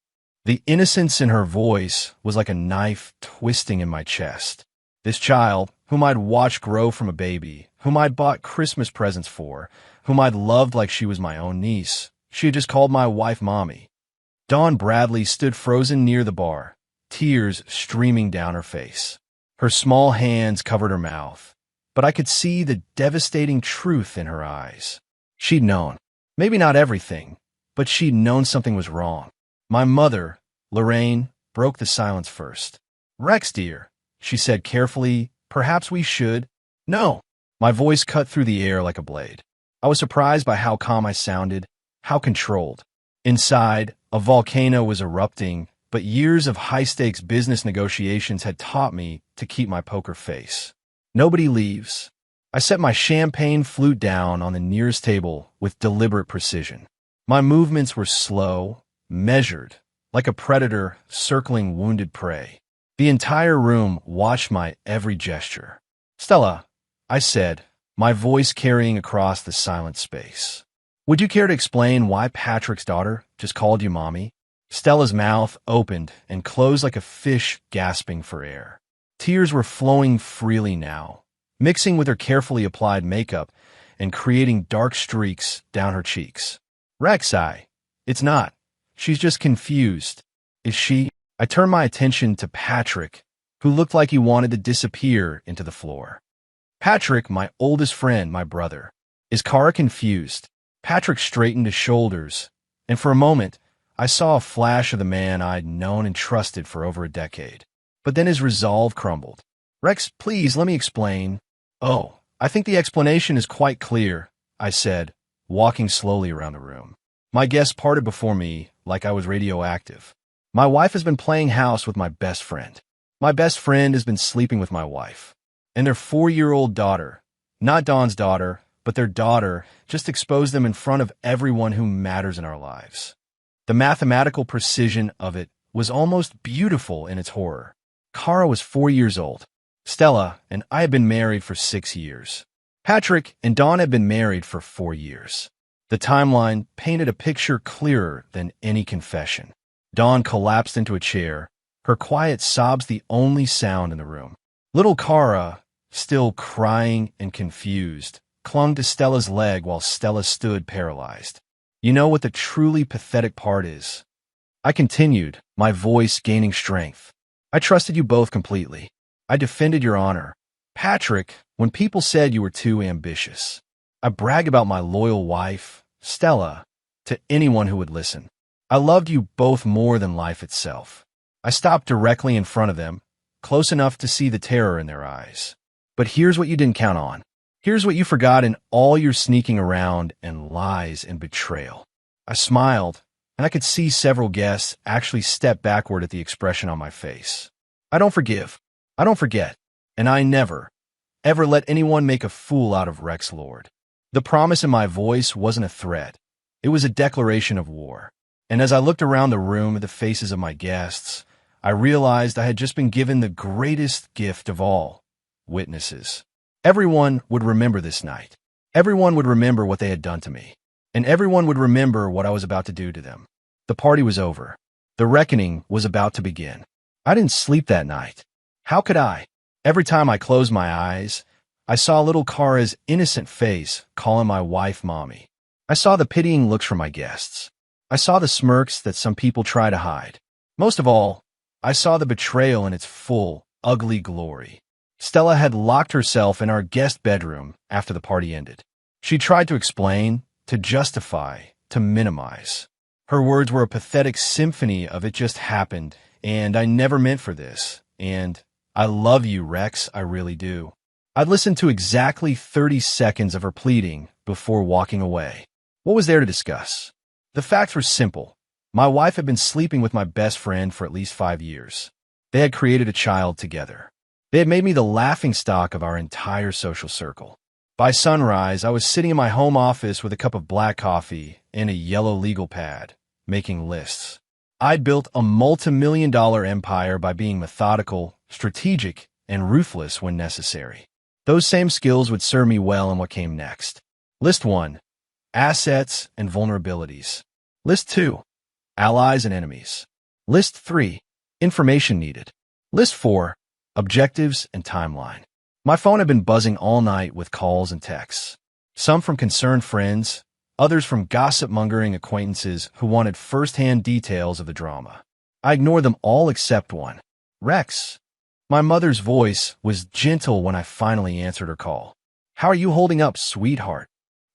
The innocence in her voice was like a knife twisting in my chest. This child, whom I'd watched grow from a baby, whom I'd bought Christmas presents for, whom I'd loved like she was my own niece, she had just called my wife Mommy. Dawn Bradley stood frozen near the bar, tears streaming down her face. Her small hands covered her mouth, but I could see the devastating truth in her eyes. She'd known. Maybe not everything, but she'd known something was wrong. My mother, Lorraine, broke the silence first. "Rex, dear," she said carefully, "perhaps we should—" "No." My voice cut through the air like a blade. I was surprised by how calm I sounded, how controlled. Inside, a volcano was erupting, but years of high-stakes business negotiations had taught me to keep my poker face. Nobody leaves. I set my champagne flute down on the nearest table with deliberate precision. My movements were slow, measured, like a predator circling wounded prey. The entire room watched my every gesture. "Stella," I said, my voice carrying across the silent space, "would you care to explain why Patrick's daughter just called you Mommy?" Stella's mouth opened and closed like a fish gasping for air. Tears were flowing freely now, mixing with her carefully applied makeup and creating dark streaks down her cheeks. "Rex, it's not. She's just confused." "Is she?" I turned my attention to Patrick, who looked like he wanted to disappear into the floor. "Patrick, my oldest friend, my brother. Is Kara confused?" Patrick straightened his shoulders, and for a moment, I saw a flash of the man I'd known and trusted for over a decade. But then his resolve crumbled. "Rex, please, let me explain." "Oh, I think the explanation is quite clear," I said, walking slowly around the room. My guests parted before me like I was radioactive. My wife has been playing house with my best friend. My best friend has been sleeping with my wife. And their 4-year-old daughter, not Dawn's daughter, but their daughter, just exposed them in front of everyone who matters in our lives. The mathematical precision of it was almost beautiful in its horror. Kara was 4 years old. Stella and I had been married for 6 years. Patrick and Dawn had been married for 4 years. The timeline painted a picture clearer than any confession. Dawn collapsed into a chair, her quiet sobs the only sound in the room. Little Kara, still crying and confused, clung to Stella's leg while Stella stood paralyzed. You know what the truly pathetic part is? I continued, my voice gaining strength. I trusted you both completely. I defended your honor. Patrick, when people said you were too ambitious. I bragged about my loyal wife, Stella, to anyone who would listen. I loved you both more than life itself. I stopped directly in front of them, close enough to see the terror in their eyes. But here's what you didn't count on. Here's what you forgot in all your sneaking around and lies and betrayal. I smiled, and I could see several guests actually step backward at the expression on my face. I don't forgive. I don't forget. And I never, ever let anyone make a fool out of Rex Lord. The promise in my voice wasn't a threat. It was a declaration of war. And as I looked around the room at the faces of my guests, I realized I had just been given the greatest gift of all, witnesses. Everyone would remember this night. Everyone would remember what they had done to me. And everyone would remember what I was about to do to them. The party was over. The reckoning was about to begin. I didn't sleep that night. How could I? Every time I closed my eyes, I saw little Kara's innocent face calling my wife Mommy. I saw the pitying looks from my guests. I saw the smirks that some people try to hide. Most of all, I saw the betrayal in its full, ugly glory. Stella had locked herself in our guest bedroom after the party ended. She tried to explain, to justify, to minimize. Her words were a pathetic symphony of "it just happened," and "I never meant for this," and "I love you, Rex, I really do." I'd listened to exactly 30 seconds of her pleading before walking away. What was there to discuss? The facts were simple. My wife had been sleeping with my best friend for at least 5 years. They had created a child together. They had made me the laughingstock of our entire social circle. By sunrise, I was sitting in my home office with a cup of black coffee and a yellow legal pad, making lists. I'd built a multi-million-dollar empire by being methodical, strategic, and ruthless when necessary. Those same skills would serve me well in what came next. List 1. Assets and vulnerabilities. List 2. Allies and enemies. List 3. Information needed. List 4. Objectives and timeline. My phone had been buzzing all night with calls and texts. Some from concerned friends, others from gossip-mongering acquaintances who wanted first-hand details of the drama. I ignored them all except one. Rex. My mother's voice was gentle when I finally answered her call. "How are you holding up, sweetheart?"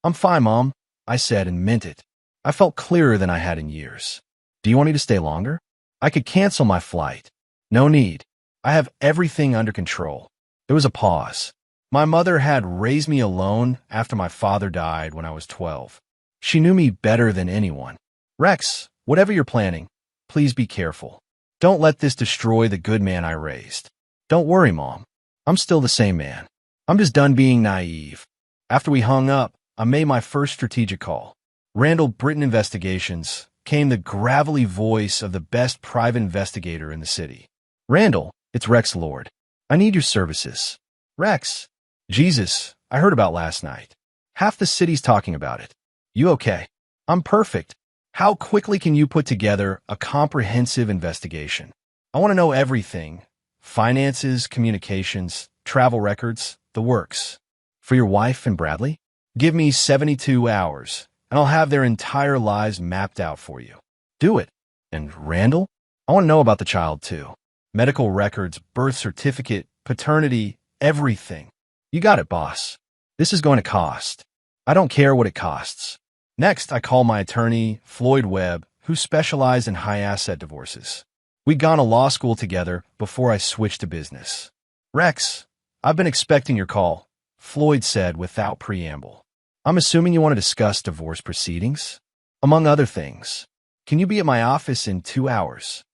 "I'm fine, Mom," I said and meant it. I felt clearer than I had in years. "Do you want me to stay longer? I could cancel my flight." "No need. I have everything under control." There was a pause. My mother had raised me alone after my father died when I was 12. She knew me better than anyone. "Rex, whatever you're planning, please be careful. Don't let this destroy the good man I raised." "Don't worry, Mom. I'm still the same man. I'm just done being naive." After we hung up, I made my first strategic call. Randall Britton Investigations came the gravelly voice of the best private investigator in the city. "Randall, it's Rex Lord. I need your services." "Rex." "Jesus, I heard about last night. Half the city's talking about it. You okay?" "I'm perfect. How quickly can you put together a comprehensive investigation? I want to know everything. Finances, communications, travel records, the works. For your wife and Bradley? Give me 72 hours, and I'll have their entire lives mapped out for you." "Do it." "And Randall? I want to know about the child, too. Medical records, birth certificate, paternity, everything." "You got it, boss. This is going to cost. I don't care what it costs." Next, I called my attorney, Floyd Webb, who specialized in high-asset divorces. We'd gone to law school together before I switched to business. "Rex, I've been expecting your call," Floyd said without preamble. "I'm assuming you want to discuss divorce proceedings? Among other things. Can you be at my office in 2 hours?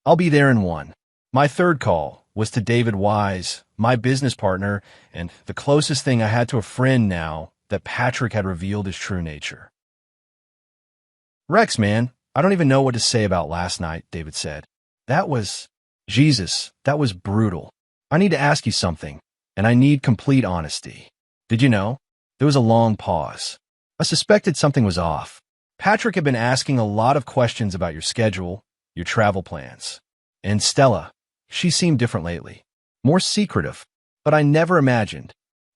I'll be there in 1. My third call was to David Wise, my business partner, and the closest thing I had to a friend now that Patrick had revealed his true nature. "Rex, man, I don't even know what to say about last night," David said. Jesus, that was brutal. I need to ask you something, and I need complete honesty. Did you know?" There was a long pause. I suspected something was off. Patrick had been asking a lot of questions about your schedule, your travel plans. And Stella, she seemed different lately. More secretive. But I never imagined.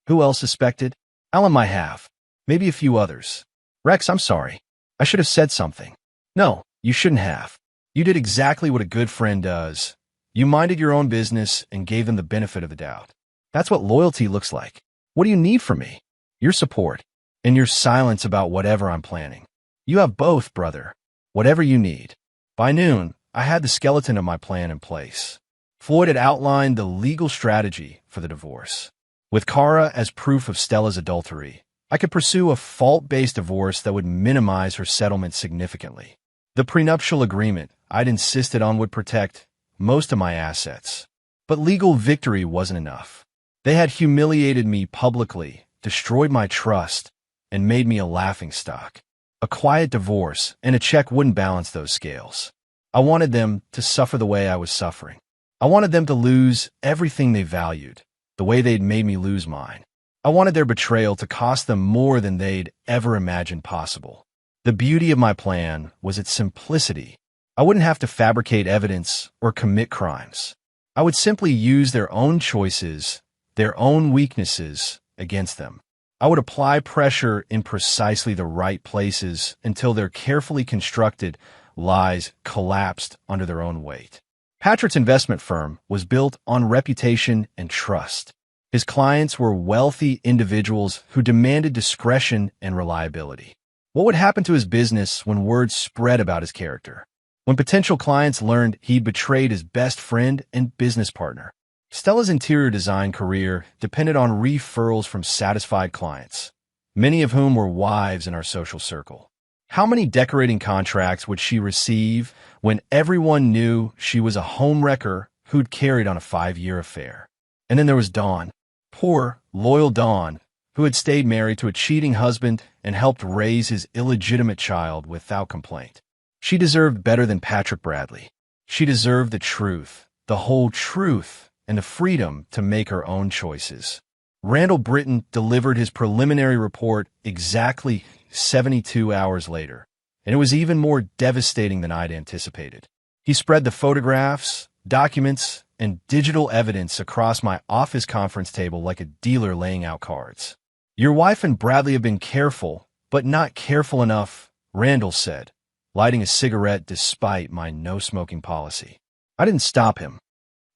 Who else suspected? Alan might have. Maybe a few others. Rex, I'm sorry. I should have said something. No, you shouldn't have. You did exactly what a good friend does. You minded your own business and gave them the benefit of the doubt. That's what loyalty looks like. What do you need from me? Your support. And your silence about whatever I'm planning. You have both, brother. Whatever you need. By noon, I had the skeleton of my plan in place. Floyd had outlined the legal strategy for the divorce. With Kara as proof of Stella's adultery, I could pursue a fault-based divorce that would minimize her settlement significantly. The prenuptial agreement I'd insisted on would protect most of my assets. But legal victory wasn't enough. They had humiliated me publicly, destroyed my trust, and made me a laughingstock. A quiet divorce and a check wouldn't balance those scales. I wanted them to suffer the way I was suffering. I wanted them to lose everything they valued, the way they'd made me lose mine. I wanted their betrayal to cost them more than they'd ever imagined possible. The beauty of my plan was its simplicity. I wouldn't have to fabricate evidence or commit crimes. I would simply use their own choices, their own weaknesses, against them. I would apply pressure in precisely the right places until their carefully constructed lies collapsed under their own weight. Patrick's investment firm was built on reputation and trust. His clients were wealthy individuals who demanded discretion and reliability. What would happen to his business when word spread about his character? When potential clients learned he'd betrayed his best friend and business partner? Stella's interior design career depended on referrals from satisfied clients, many of whom were wives in our social circle. How many decorating contracts would she receive when everyone knew she was a homewrecker who'd carried on a 5-year affair? And then there was Dawn, poor, loyal Dawn, who had stayed married to a cheating husband and helped raise his illegitimate child without complaint. She deserved better than Patrick Bradley. She deserved the truth, the whole truth, and the freedom to make her own choices. Randall Britton delivered his preliminary report exactly 72 hours later, and it was even more devastating than I'd anticipated. He spread the photographs, documents, and digital evidence across my office conference table like a dealer laying out cards. Your wife and Bradley have been careful, but not careful enough, Randall said, lighting a cigarette despite my no-smoking policy. I didn't stop him.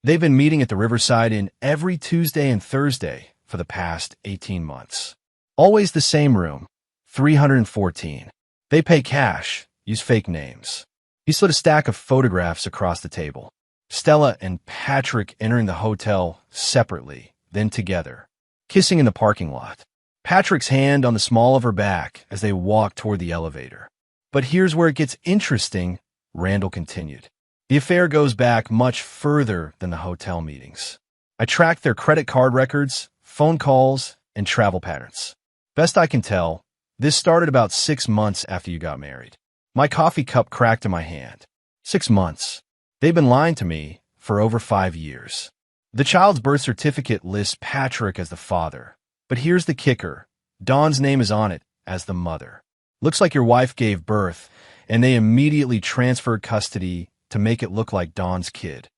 They've been meeting at the Riverside Inn every Tuesday and Thursday for the past 18 months. Always the same room, 314. They pay cash, use fake names. He slid a stack of photographs across the table. Stella and Patrick entering the hotel separately, then together, kissing in the parking lot. Patrick's hand on the small of her back as they walked toward the elevator. But here's where it gets interesting, Randall continued. The affair goes back much further than the hotel meetings. I tracked their credit card records, phone calls, and travel patterns. Best I can tell, this started about 6 months after you got married. My coffee cup cracked in my hand. 6 months. They've been lying to me for over 5 years. The child's birth certificate lists Patrick as the father. But here's the kicker. Dawn's name is on it as the mother. Looks like your wife gave birth, and they immediately transferred custody to make it look like Dawn's kid.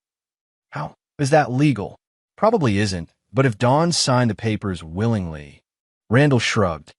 How is that legal? Probably isn't, but if Dawn signed the papers willingly... Randall shrugged.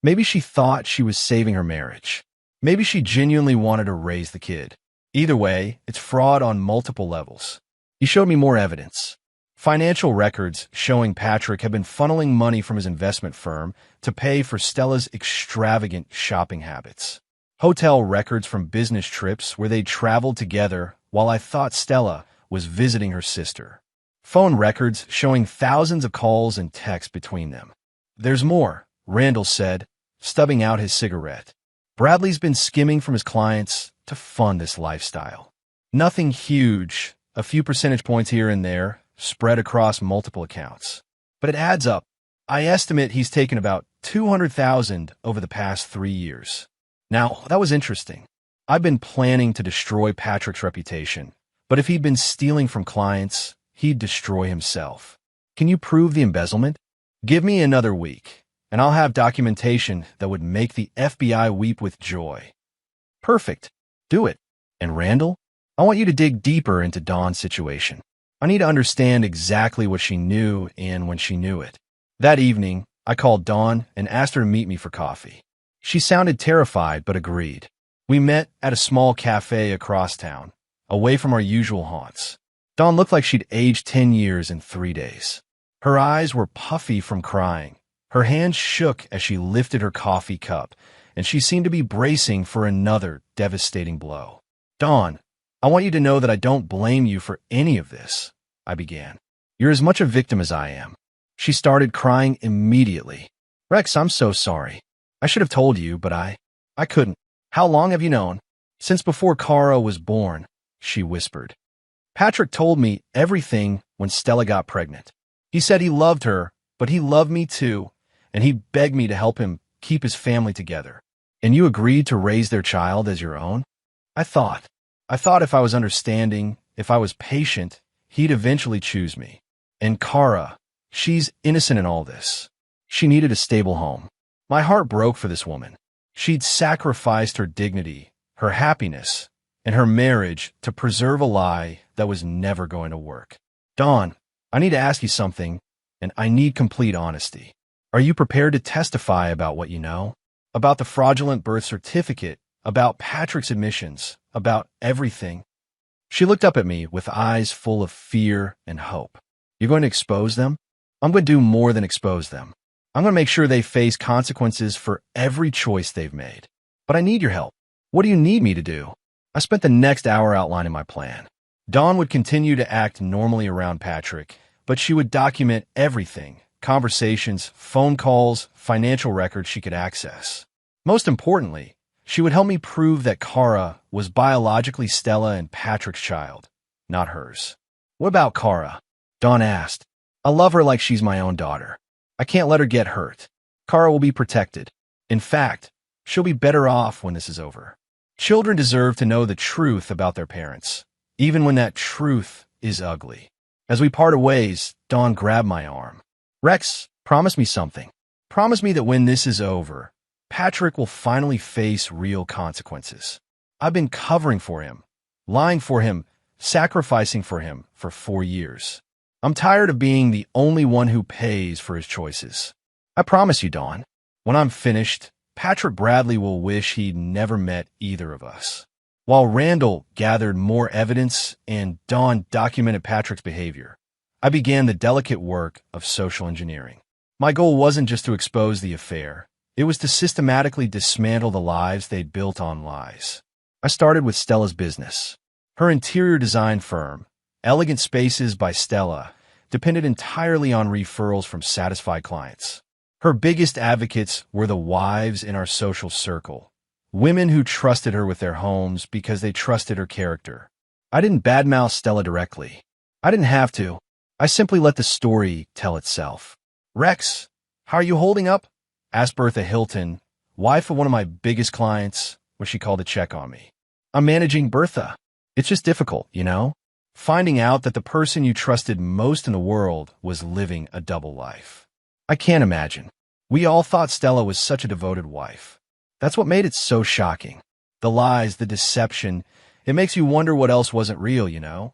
Maybe she thought she was saving her marriage. Maybe she genuinely wanted to raise the kid. Either way, it's fraud on multiple levels. He showed me more evidence. Financial records showing Patrick had been funneling money from his investment firm to pay for Stella's extravagant shopping habits. Hotel records from business trips where they traveled together while I thought Stella was visiting her sister. Phone records showing thousands of calls and texts between them. There's more, Randall said, stubbing out his cigarette. Bradley's been skimming from his clients to fund this lifestyle. Nothing huge, a few percentage points here and there, spread across multiple accounts. But it adds up. I estimate he's taken about $200,000 over the past 3 years. Now, that was interesting. I've been planning to destroy Patrick's reputation, but if he'd been stealing from clients, he'd destroy himself. Can you prove the embezzlement? Give me another week, and I'll have documentation that would make the FBI weep with joy. Perfect. Do it. And Randall, I want you to dig deeper into Dawn's situation. I need to understand exactly what she knew and when she knew it. That evening, I called Dawn and asked her to meet me for coffee. She sounded terrified but agreed. We met at a small cafe across town, away from our usual haunts. Dawn looked like she'd aged 10 years in 3 days. Her eyes were puffy from crying. Her hands shook as she lifted her coffee cup, and she seemed to be bracing for another devastating blow. Dawn, I want you to know that I don't blame you for any of this, I began. You're as much a victim as I am. She started crying immediately. Rex, I'm so sorry. I should have told you, but I couldn't. How long have you known? Since before Kara was born, she whispered. Patrick told me everything when Stella got pregnant. He said he loved her, but he loved me too, and he begged me to help him keep his family together. And you agreed to raise their child as your own? I thought if I was understanding, if I was patient, he'd eventually choose me. And Kara, she's innocent in all this. She needed a stable home. My heart broke for this woman. She'd sacrificed her dignity, her happiness, and her marriage to preserve a lie that was never going to work. Dawn, I need to ask you something, and I need complete honesty. Are you prepared to testify about what you know? About the fraudulent birth certificate, about Patrick's admissions, about everything? She looked up at me with eyes full of fear and hope. You're going to expose them? I'm going to do more than expose them. I'm going to make sure they face consequences for every choice they've made. But I need your help. What do you need me to do? I spent the next hour outlining my plan. Dawn would continue to act normally around Patrick, but she would document everything: conversations, phone calls, financial records she could access. Most importantly, she would help me prove that Kara was biologically Stella and Patrick's child, not hers. What about Kara? Dawn asked. I love her like she's my own daughter. I can't let her get hurt. Kara will be protected. In fact, she'll be better off when this is over. Children deserve to know the truth about their parents, even when that truth is ugly. As we parted ways, Dawn grabbed my arm. Rex, promise me something. Promise me that when this is over, Patrick will finally face real consequences. I've been covering for him, lying for him, sacrificing for him for 4 years. I'm tired of being the only one who pays for his choices. I promise you, Dawn, when I'm finished, Patrick Bradley will wish he'd never met either of us. While Randall gathered more evidence and Dawn documented Patrick's behavior, I began the delicate work of social engineering. My goal wasn't just to expose the affair. It was to systematically dismantle the lives they'd built on lies. I started with Stella's business. Her interior design firm, Elegant Spaces by Stella, depended entirely on referrals from satisfied clients. Her biggest advocates were the wives in our social circle, women who trusted her with their homes because they trusted her character. I didn't badmouth Stella directly. I didn't have to. I simply let the story tell itself. Rex, how are you holding up? Asked Bertha Hilton, wife of one of my biggest clients, when she called to check on me. I'm managing, Bertha. It's just difficult, you know? Finding out that the person you trusted most in the world was living a double life. I can't imagine. We all thought Stella was such a devoted wife. That's what made it so shocking. The lies, the deception. It makes you wonder what else wasn't real, you know?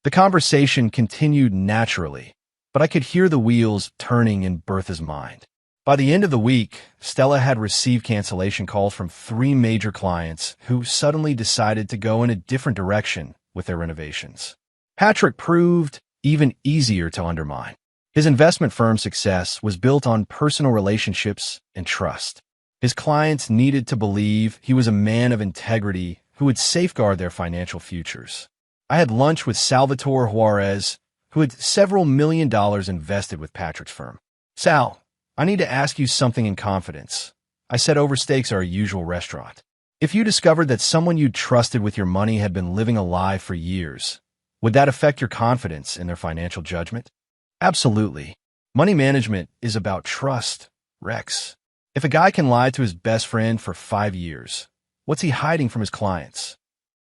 The conversation continued naturally, but I could hear the wheels turning in Bertha's mind. By the end of the week, Stella had received cancellation calls from 3 major clients who suddenly decided to go in a different direction with their renovations. Patrick proved even easier to undermine. His investment firm's success was built on personal relationships and trust. His clients needed to believe he was a man of integrity who would safeguard their financial futures. I had lunch with Salvatore Juarez, who had several $1 million invested with Patrick's firm. Sal, I need to ask you something in confidence. I said over steaks at our usual restaurant. If you discovered that someone you trusted with your money had been living a lie for years, would that affect your confidence in their financial judgment? Absolutely. Money management is about trust, Rex. If a guy can lie to his best friend for 5 years, what's he hiding from his clients?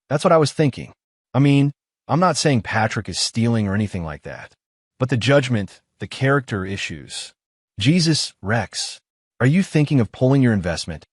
That's what I was thinking. I mean, I'm not saying Patrick is stealing or anything like that, but the judgment, the character issues. Jesus, Rex, Are you thinking of pulling your investment?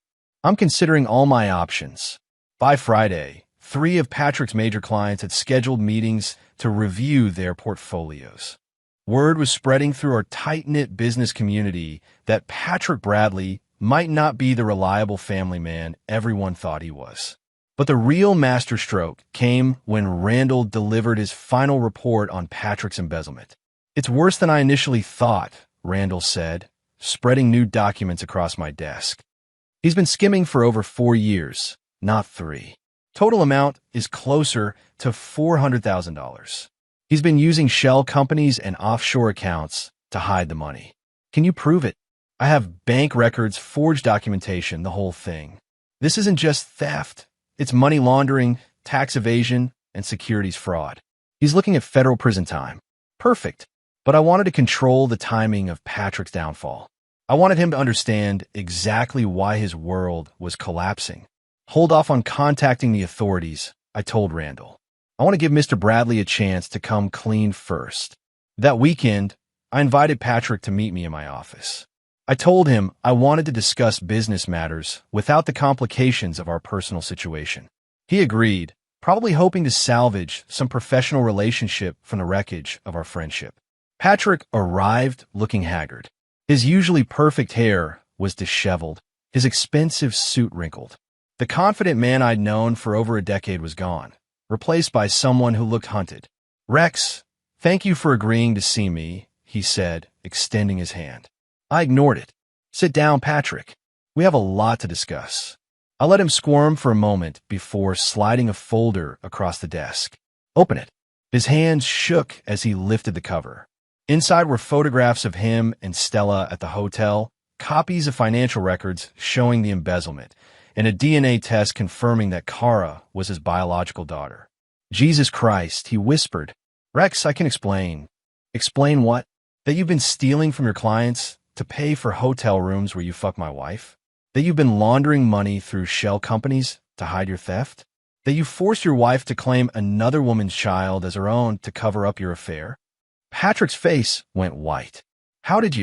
I'm considering all my options. By Friday, 3 of Patrick's major clients had scheduled meetings to review their portfolios. Word was spreading through our tight-knit business community that Patrick Bradley might not be the reliable family man everyone thought he was. But the real masterstroke came when Randall delivered his final report on Patrick's embezzlement. "It's worse than I initially thought," Randall said, spreading new documents across my desk. "He's been skimming for over 4 years, not 3. Total amount is closer to $400,000. He's been using shell companies and offshore accounts to hide the money. Can you prove it? I have bank records, forged documentation, the whole thing. This isn't just theft. It's money laundering, tax evasion, and securities fraud. He's looking at federal prison time." Perfect. But I wanted to control the timing of Patrick's downfall. I wanted him to understand exactly why his world was collapsing. "Hold off on contacting the authorities," I told Randall. "I want to give Mr. Bradley a chance to come clean first." That weekend, I invited Patrick to meet me in my office. I told him I wanted to discuss business matters without the complications of our personal situation. He agreed, probably hoping to salvage some professional relationship from the wreckage of our friendship. Patrick arrived looking haggard. His usually perfect hair was disheveled, his expensive suit wrinkled. The confident man I'd known for over a decade was gone, replaced by someone who looked hunted. "Rex, thank you for agreeing to see me," he said, extending his hand. I ignored it. "Sit down, Patrick. We have a lot to discuss." I let him squirm for a moment before sliding a folder across the desk. "Open it." His hands shook as he lifted the cover. Inside were photographs of him and Stella at the hotel, copies of financial records showing the embezzlement, and a DNA test confirming that Kara was his biological daughter. "Jesus Christ," he whispered. "Rex, I can explain." "Explain what?" "That you've been stealing from your clients to pay for hotel rooms where you fuck my wife? That you've been laundering money through shell companies to hide your theft? That you forced your wife to claim another woman's child as her own to cover up your affair?" Patrick's face went white. How did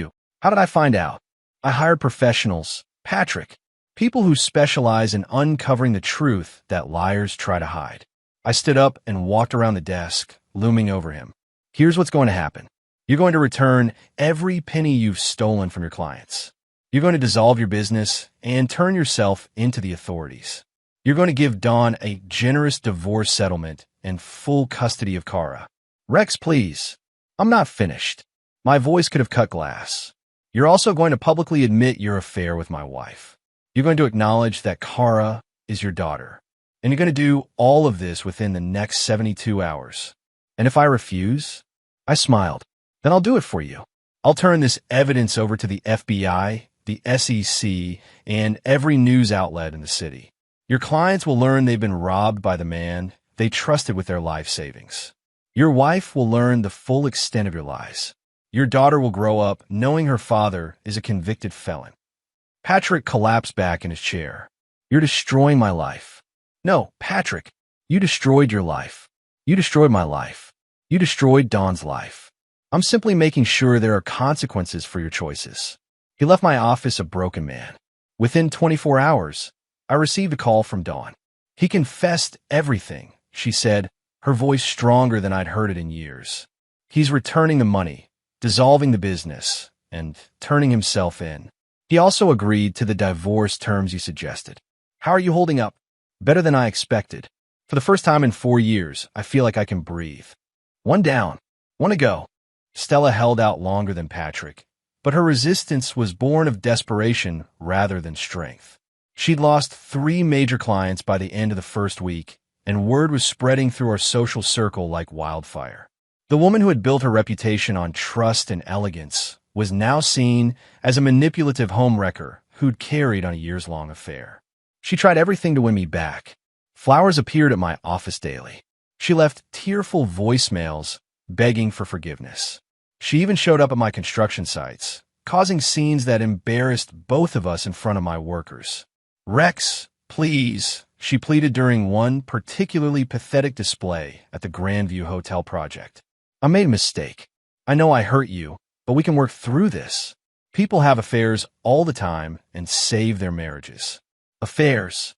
I find out?" "I hired professionals, Patrick. People who specialize in uncovering the truth that liars try to hide." I stood up and walked around the desk, looming over him. "Here's what's going to happen. You're going to return every penny you've stolen from your clients. You're going to dissolve your business and turn yourself into the authorities. You're going to give Dawn a generous divorce settlement and full custody of Kara." "Rex, please. I'm not finished." My voice could have cut glass. "You're also going to publicly admit your affair with my wife. You're going to acknowledge that Kara is your daughter. And you're going to do all of this within the next 72 hours. And if I refuse," I smiled, "then I'll do it for you. I'll turn this evidence over to the FBI, the SEC, and every news outlet in the city. Your clients will learn they've been robbed by the man they trusted with their life savings. Your wife will learn the full extent of your lies. Your daughter will grow up knowing her father is a convicted felon." Patrick collapsed back in his chair. "You're destroying my life." "No, Patrick, you destroyed your life. You destroyed my life. You destroyed Dawn's life. I'm simply making sure there are consequences for your choices." He left my office a broken man. Within 24 hours, I received a call from Dawn. "He confessed everything," she said, her voice stronger than I'd heard it in years. "He's returning the money, dissolving the business, and turning himself in. He also agreed to the divorce terms you suggested." "How are you holding up?" "Better than I expected. For the first time in 4 years, I feel like I can breathe." "One down. Want to go?" Stella held out longer than Patrick, but her resistance was born of desperation rather than strength. She'd lost 3 major clients by the end of the first week, and word was spreading through our social circle like wildfire. The woman who had built her reputation on trust and elegance was now seen as a manipulative homewrecker who'd carried on a years-long affair. She tried everything to win me back. Flowers appeared at my office daily. She left tearful voicemails begging for forgiveness. She even showed up at my construction sites, causing scenes that embarrassed both of us in front of my workers. "Rex, please," she pleaded during one particularly pathetic display at the Grandview Hotel project. "I made a mistake. I know I hurt you, but we can work through this." People have affairs all the time and save their marriages. Affairs.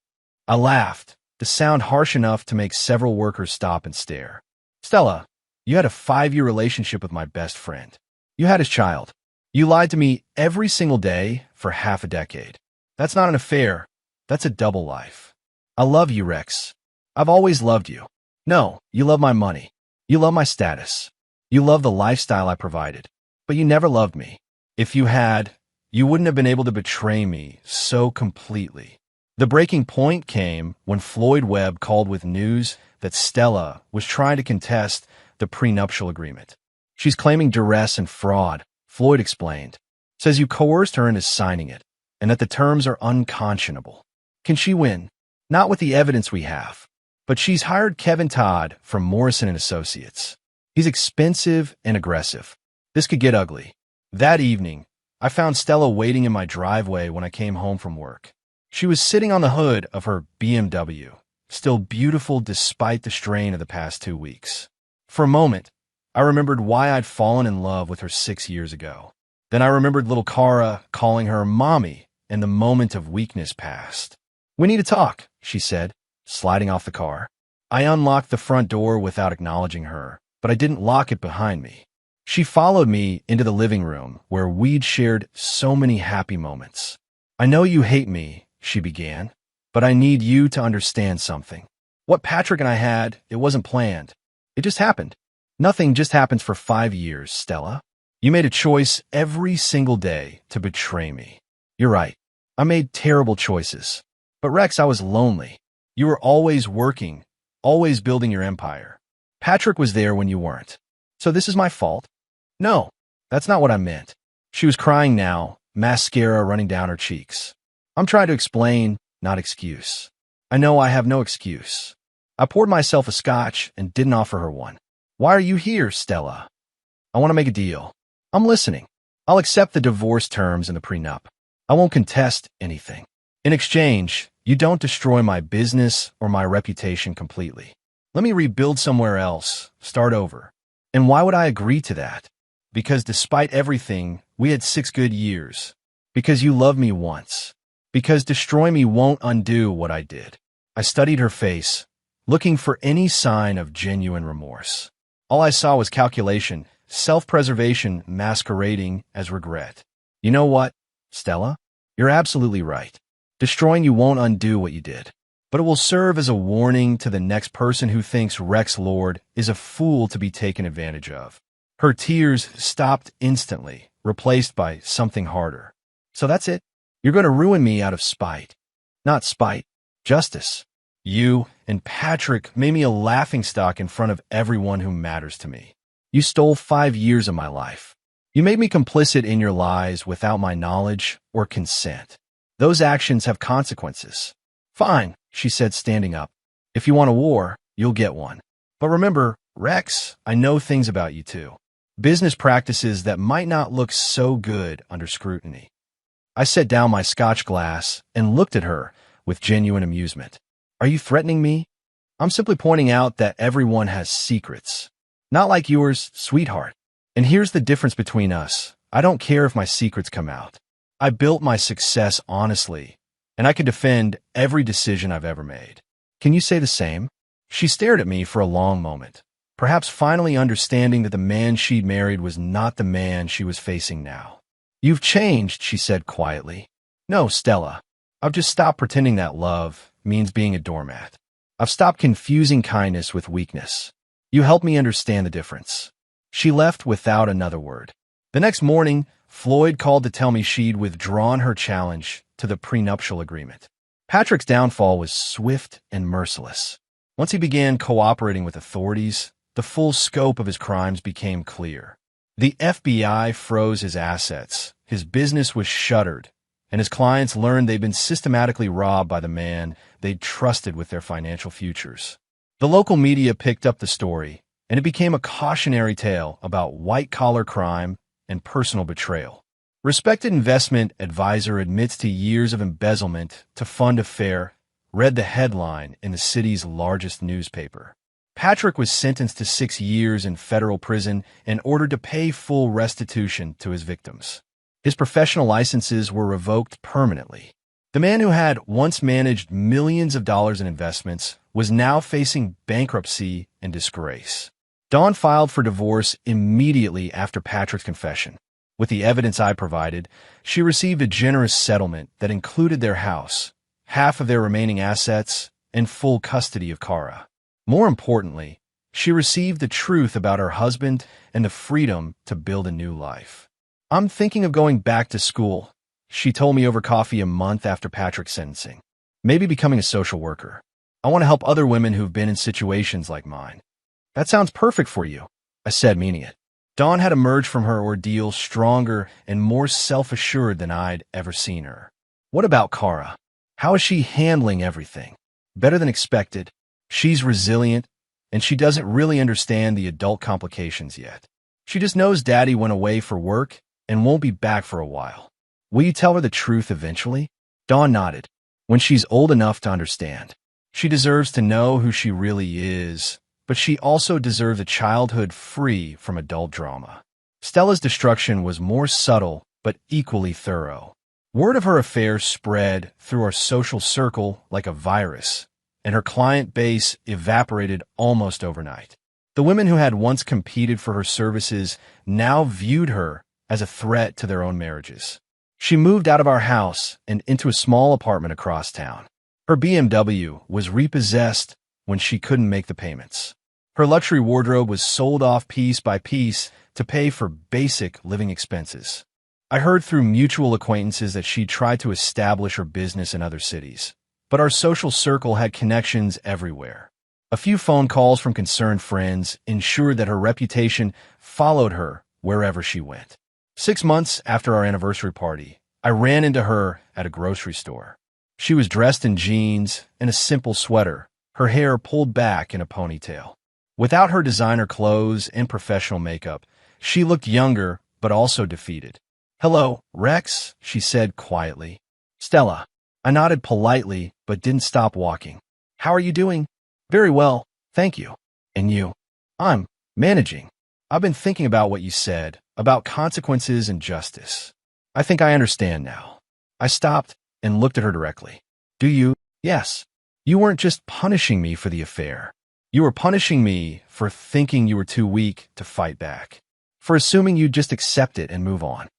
I laughed, the sound harsh enough to make several workers stop and stare. Stella, you had a 5-year relationship with my best friend. You had his child. You lied to me every single day for half a decade. That's not an affair. That's a double life. I love you, Rex. I've always loved you. No, you love my money. You love my status. You love the lifestyle I provided. But you never loved me. If you had, you wouldn't have been able to betray me so completely. The breaking point came when Floyd Webb called with news that Stella was trying to contest the prenuptial agreement. She's claiming duress and fraud, Floyd explained. Says you coerced her into signing it, and that the terms are unconscionable. Can she win? Not with the evidence we have. But she's hired Kevin Todd from Morrison & Associates. He's expensive and aggressive. This could get ugly. That evening, I found Stella waiting in my driveway when I came home from work. She was sitting on the hood of her BMW, still beautiful despite the strain of the past 2 weeks. For a moment, I remembered why I'd fallen in love with her 6 years ago. Then I remembered little Cara calling her Mommy, and the moment of weakness passed. "We need to talk," she said, sliding off the car. I unlocked the front door without acknowledging her, but I didn't lock it behind me. She followed me into the living room, where we'd shared so many happy moments. "I know you hate me," she began, "but I need you to understand something. What Patrick and I had, it wasn't planned. It just happened. Nothing just happens for 5 years, Stella. You made a choice every single day to betray me. You're right. I made terrible choices. But Rex, I was lonely. You were always working, always building your empire. Patrick was there when you weren't. So this is my fault? No, that's not what I meant." She was crying now, mascara running down her cheeks. "I'm trying to explain, not excuse. I know I have no excuse." I poured myself a scotch and didn't offer her one. "Why are you here, Stella?" "I want to make a deal." "I'm listening. I'll accept the divorce terms and the prenup. I won't contest anything. In exchange, you don't destroy my business or my reputation completely. Let me rebuild somewhere else, start over." And why would I agree to that? Because despite everything, we had 6 good years. Because you loved me once. Because destroy me won't undo what I did. I studied her face, looking for any sign of genuine remorse. All I saw was calculation, self-preservation masquerading as regret. "You know what, Stella? You're absolutely right. Destroying you won't undo what you did. But it will serve as a warning to the next person who thinks Rex Lord is a fool to be taken advantage of." Her tears stopped instantly, replaced by something harder. "So that's it? You're going to ruin me out of spite." "Not spite, justice. You and Patrick made me a laughingstock in front of everyone who matters to me. You stole 5 years of my life. You made me complicit in your lies without my knowledge or consent. Those actions have consequences." "Fine," she said, standing up. "If you want a war, you'll get one. But remember, Rex, I know things about you too. Business practices that might not look so good under scrutiny." I set down my scotch glass and looked at her with genuine amusement. "Are you threatening me?" "I'm simply pointing out that everyone has secrets. Not like yours, sweetheart. And here's the difference between us. I don't care if my secrets come out. I built my success honestly, and I can defend every decision I've ever made. Can you say the same?" She stared at me for a long moment, perhaps finally understanding that the man she'd married was not the man she was facing now. "You've changed," she said quietly. "No, Stella. I've just stopped pretending that love means being a doormat. I've stopped confusing kindness with weakness. You helped me understand the difference." She left without another word. The next morning, Floyd called to tell me she'd withdrawn her challenge to the prenuptial agreement. Patrick's downfall was swift and merciless. Once he began cooperating with authorities, the full scope of his crimes became clear. The FBI froze his assets, his business was shuttered, and his clients learned they'd been systematically robbed by the man they'd trusted with their financial futures. The local media picked up the story, and it became a cautionary tale about white-collar crime and personal betrayal. Respected investment advisor admits to years of embezzlement to fund affair, read the headline in the city's largest newspaper. Patrick was sentenced to 6 years in federal prison and ordered to pay full restitution to his victims. His professional licenses were revoked permanently. The man who had once managed millions of dollars in investments was now facing bankruptcy and disgrace. Dawn filed for divorce immediately after Patrick's confession. With the evidence I provided, she received a generous settlement that included their house, half of their remaining assets, and full custody of Kara. More importantly, she received the truth about her husband and the freedom to build a new life. "I'm thinking of going back to school," she told me over coffee a month after Patrick's sentencing. "Maybe becoming a social worker. I want to help other women who've been in situations like mine." "That sounds perfect for you," I said, meaning it. Dawn had emerged from her ordeal stronger and more self-assured than I'd ever seen her. "What about Kara? How is she handling everything?" "Better than expected. She's resilient, and she doesn't really understand the adult complications yet. She just knows Daddy went away for work and won't be back for a while." "Will you tell her the truth eventually?" Dawn nodded. "When she's old enough to understand. She deserves to know who she really is, but she also deserves a childhood free from adult drama." Stella's destruction was more subtle but equally thorough. Word of her affair spread through our social circle like a virus, and her client base evaporated almost overnight. The women who had once competed for her services now viewed her as a threat to their own marriages. She moved out of our house and into a small apartment across town. Her BMW was repossessed when she couldn't make the payments. Her luxury wardrobe was sold off piece by piece to pay for basic living expenses. I heard through mutual acquaintances that she tried to establish her business in other cities, but our social circle had connections everywhere. A few phone calls from concerned friends ensured that her reputation followed her wherever she went. 6 months after our anniversary party, I ran into her at a grocery store. She was dressed in jeans and a simple sweater, her hair pulled back in a ponytail. Without her designer clothes and professional makeup, she looked younger but also defeated. "Hello, Rex," she said quietly. "Stella." I nodded politely but didn't stop walking. "How are you doing?" "Very well, thank you." "And you?" "I'm managing. I've been thinking about what you said, about consequences and justice. I think I understand now." I stopped and looked at her directly. "Do you?" "Yes. You weren't just punishing me for the affair. You were punishing me for thinking you were too weak to fight back, for assuming you'd just accept it and move on."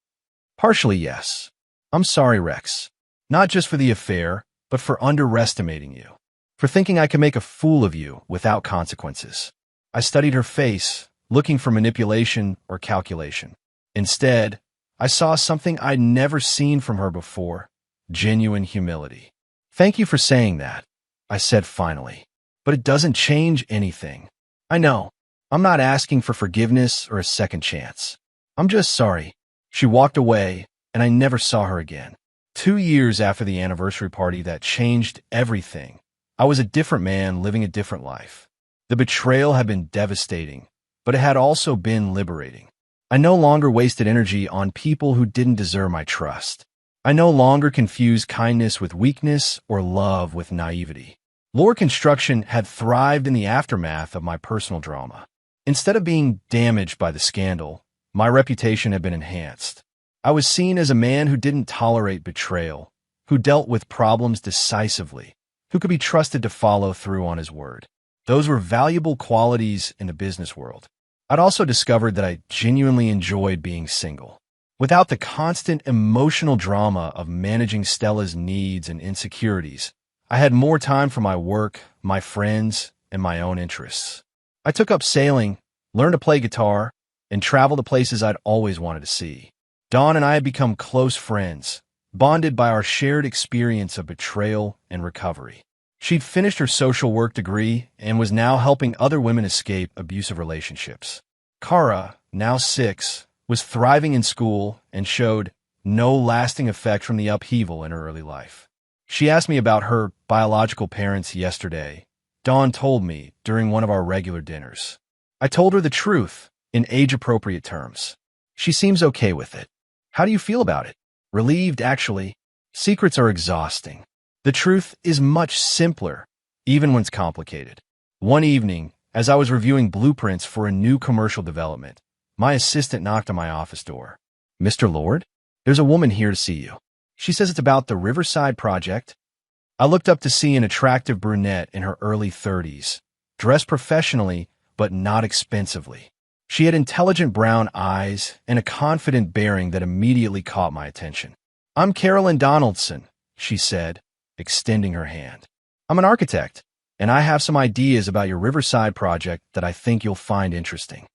"Partially, yes. I'm sorry, Rex. Not just for the affair, but for underestimating you, for thinking I could make a fool of you without consequences." I studied her face, looking for manipulation or calculation. Instead, I saw something I'd never seen from her before: genuine humility. "Thank you for saying that," I said finally. "But it doesn't change anything. I know. I'm not asking for forgiveness or a second chance. I'm just sorry." She walked away, and I never saw her again. 2 years after the anniversary party that changed everything, I was a different man living a different life. The betrayal had been devastating, but it had also been liberating. I no longer wasted energy on people who didn't deserve my trust. I no longer confused kindness with weakness or love with naivety. Lore Construction had thrived in the aftermath of my personal drama. Instead of being damaged by the scandal, my reputation had been enhanced. I was seen as a man who didn't tolerate betrayal, who dealt with problems decisively, who could be trusted to follow through on his word. Those were valuable qualities in the business world. I'd also discovered that I genuinely enjoyed being single. Without the constant emotional drama of managing Stella's needs and insecurities, I had more time for my work, my friends, and my own interests. I took up sailing, learned to play guitar, and traveled to places I'd always wanted to see. Dawn and I had become close friends, bonded by our shared experience of betrayal and recovery. She'd finished her social work degree and was now helping other women escape abusive relationships. Kara, now 6, was thriving in school and showed no lasting effect from the upheaval in her early life. She asked me about her biological parents yesterday. Dawn told me during one of our regular dinners. I told her the truth in age-appropriate terms. She seems okay with it. "How do you feel about it?" "Relieved, actually. Secrets are exhausting. The truth is much simpler, even when it's complicated." One evening, as I was reviewing blueprints for a new commercial development, my assistant knocked on my office door. "Mr. Lord?" There's a woman here to see you. She says it's about the Riverside project. I looked up to see an attractive brunette in her early 30s, dressed professionally but not expensively. She had intelligent brown eyes and a confident bearing that immediately caught my attention. "I'm Carolyn Donaldson," she said, extending her hand. "I'm an architect, and I have some ideas about your Riverside project that I think you'll find interesting."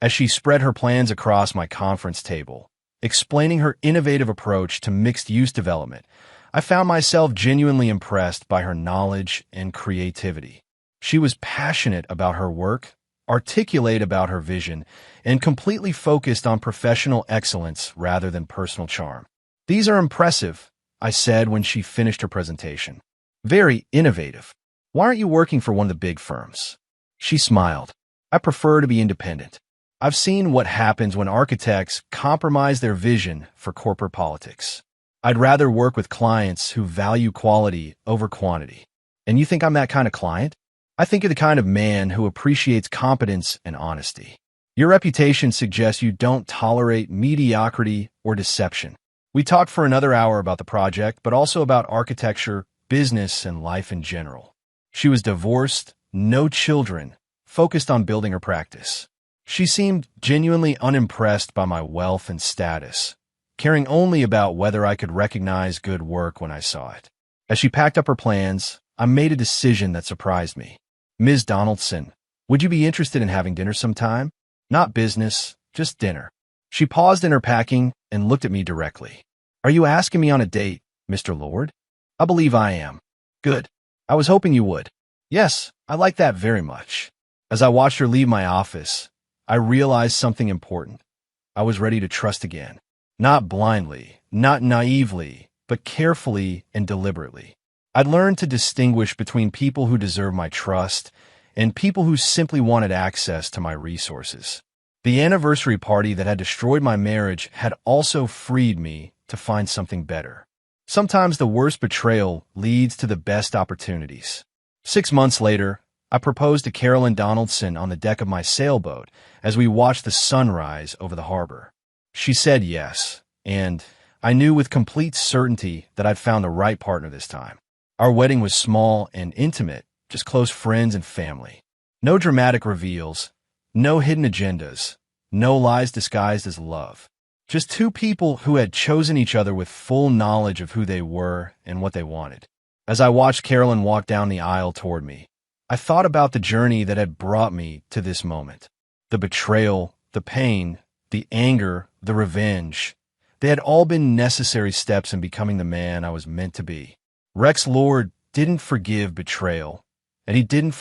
As she spread her plans across my conference table, explaining her innovative approach to mixed-use development, I found myself genuinely impressed by her knowledge and creativity. She was passionate about her work, articulate about her vision, and completely focused on professional excellence rather than personal charm. "These are impressive," I said when she finished her presentation. "Very innovative. Why aren't you working for one of the big firms?" She smiled. "I prefer to be independent. I've seen what happens when architects compromise their vision for corporate politics. I'd rather work with clients who value quality over quantity." "And you think I'm that kind of client?" "I think you're the kind of man who appreciates competence and honesty. Your reputation suggests you don't tolerate mediocrity or deception." We talked for another hour about the project, but also about architecture, business, and life in general. She was divorced, no children, focused on building her practice. She seemed genuinely unimpressed by my wealth and status, caring only about whether I could recognize good work when I saw it. As she packed up her plans, I made a decision that surprised me. "Ms. Donaldson, would you be interested in having dinner sometime? Not business, just dinner." She paused in her packing and looked at me directly. "Are you asking me on a date, Mr. Lord?" "I believe I am." "Good. I was hoping you would." "Yes, I like that very much." As I watched her leave my office, I realized something important. I was ready to trust again. Not blindly, not naively, but carefully and deliberately. I'd learned to distinguish between people who deserve my trust and people who simply wanted access to my resources. The anniversary party that had destroyed my marriage had also freed me to find something better. Sometimes the worst betrayal leads to the best opportunities. 6 months later, I proposed to Carolyn Donaldson on the deck of my sailboat as we watched the sunrise over the harbor. She said yes, and I knew with complete certainty that I'd found the right partner this time. Our wedding was small and intimate, just close friends and family. No dramatic reveals, no hidden agendas, no lies disguised as love. Just two people who had chosen each other with full knowledge of who they were and what they wanted. As I watched Carolyn walk down the aisle toward me, I thought about the journey that had brought me to this moment. The betrayal, the pain, the anger, the revenge. They had all been necessary steps in becoming the man I was meant to be. Rex Lord didn't forgive betrayal, and he didn't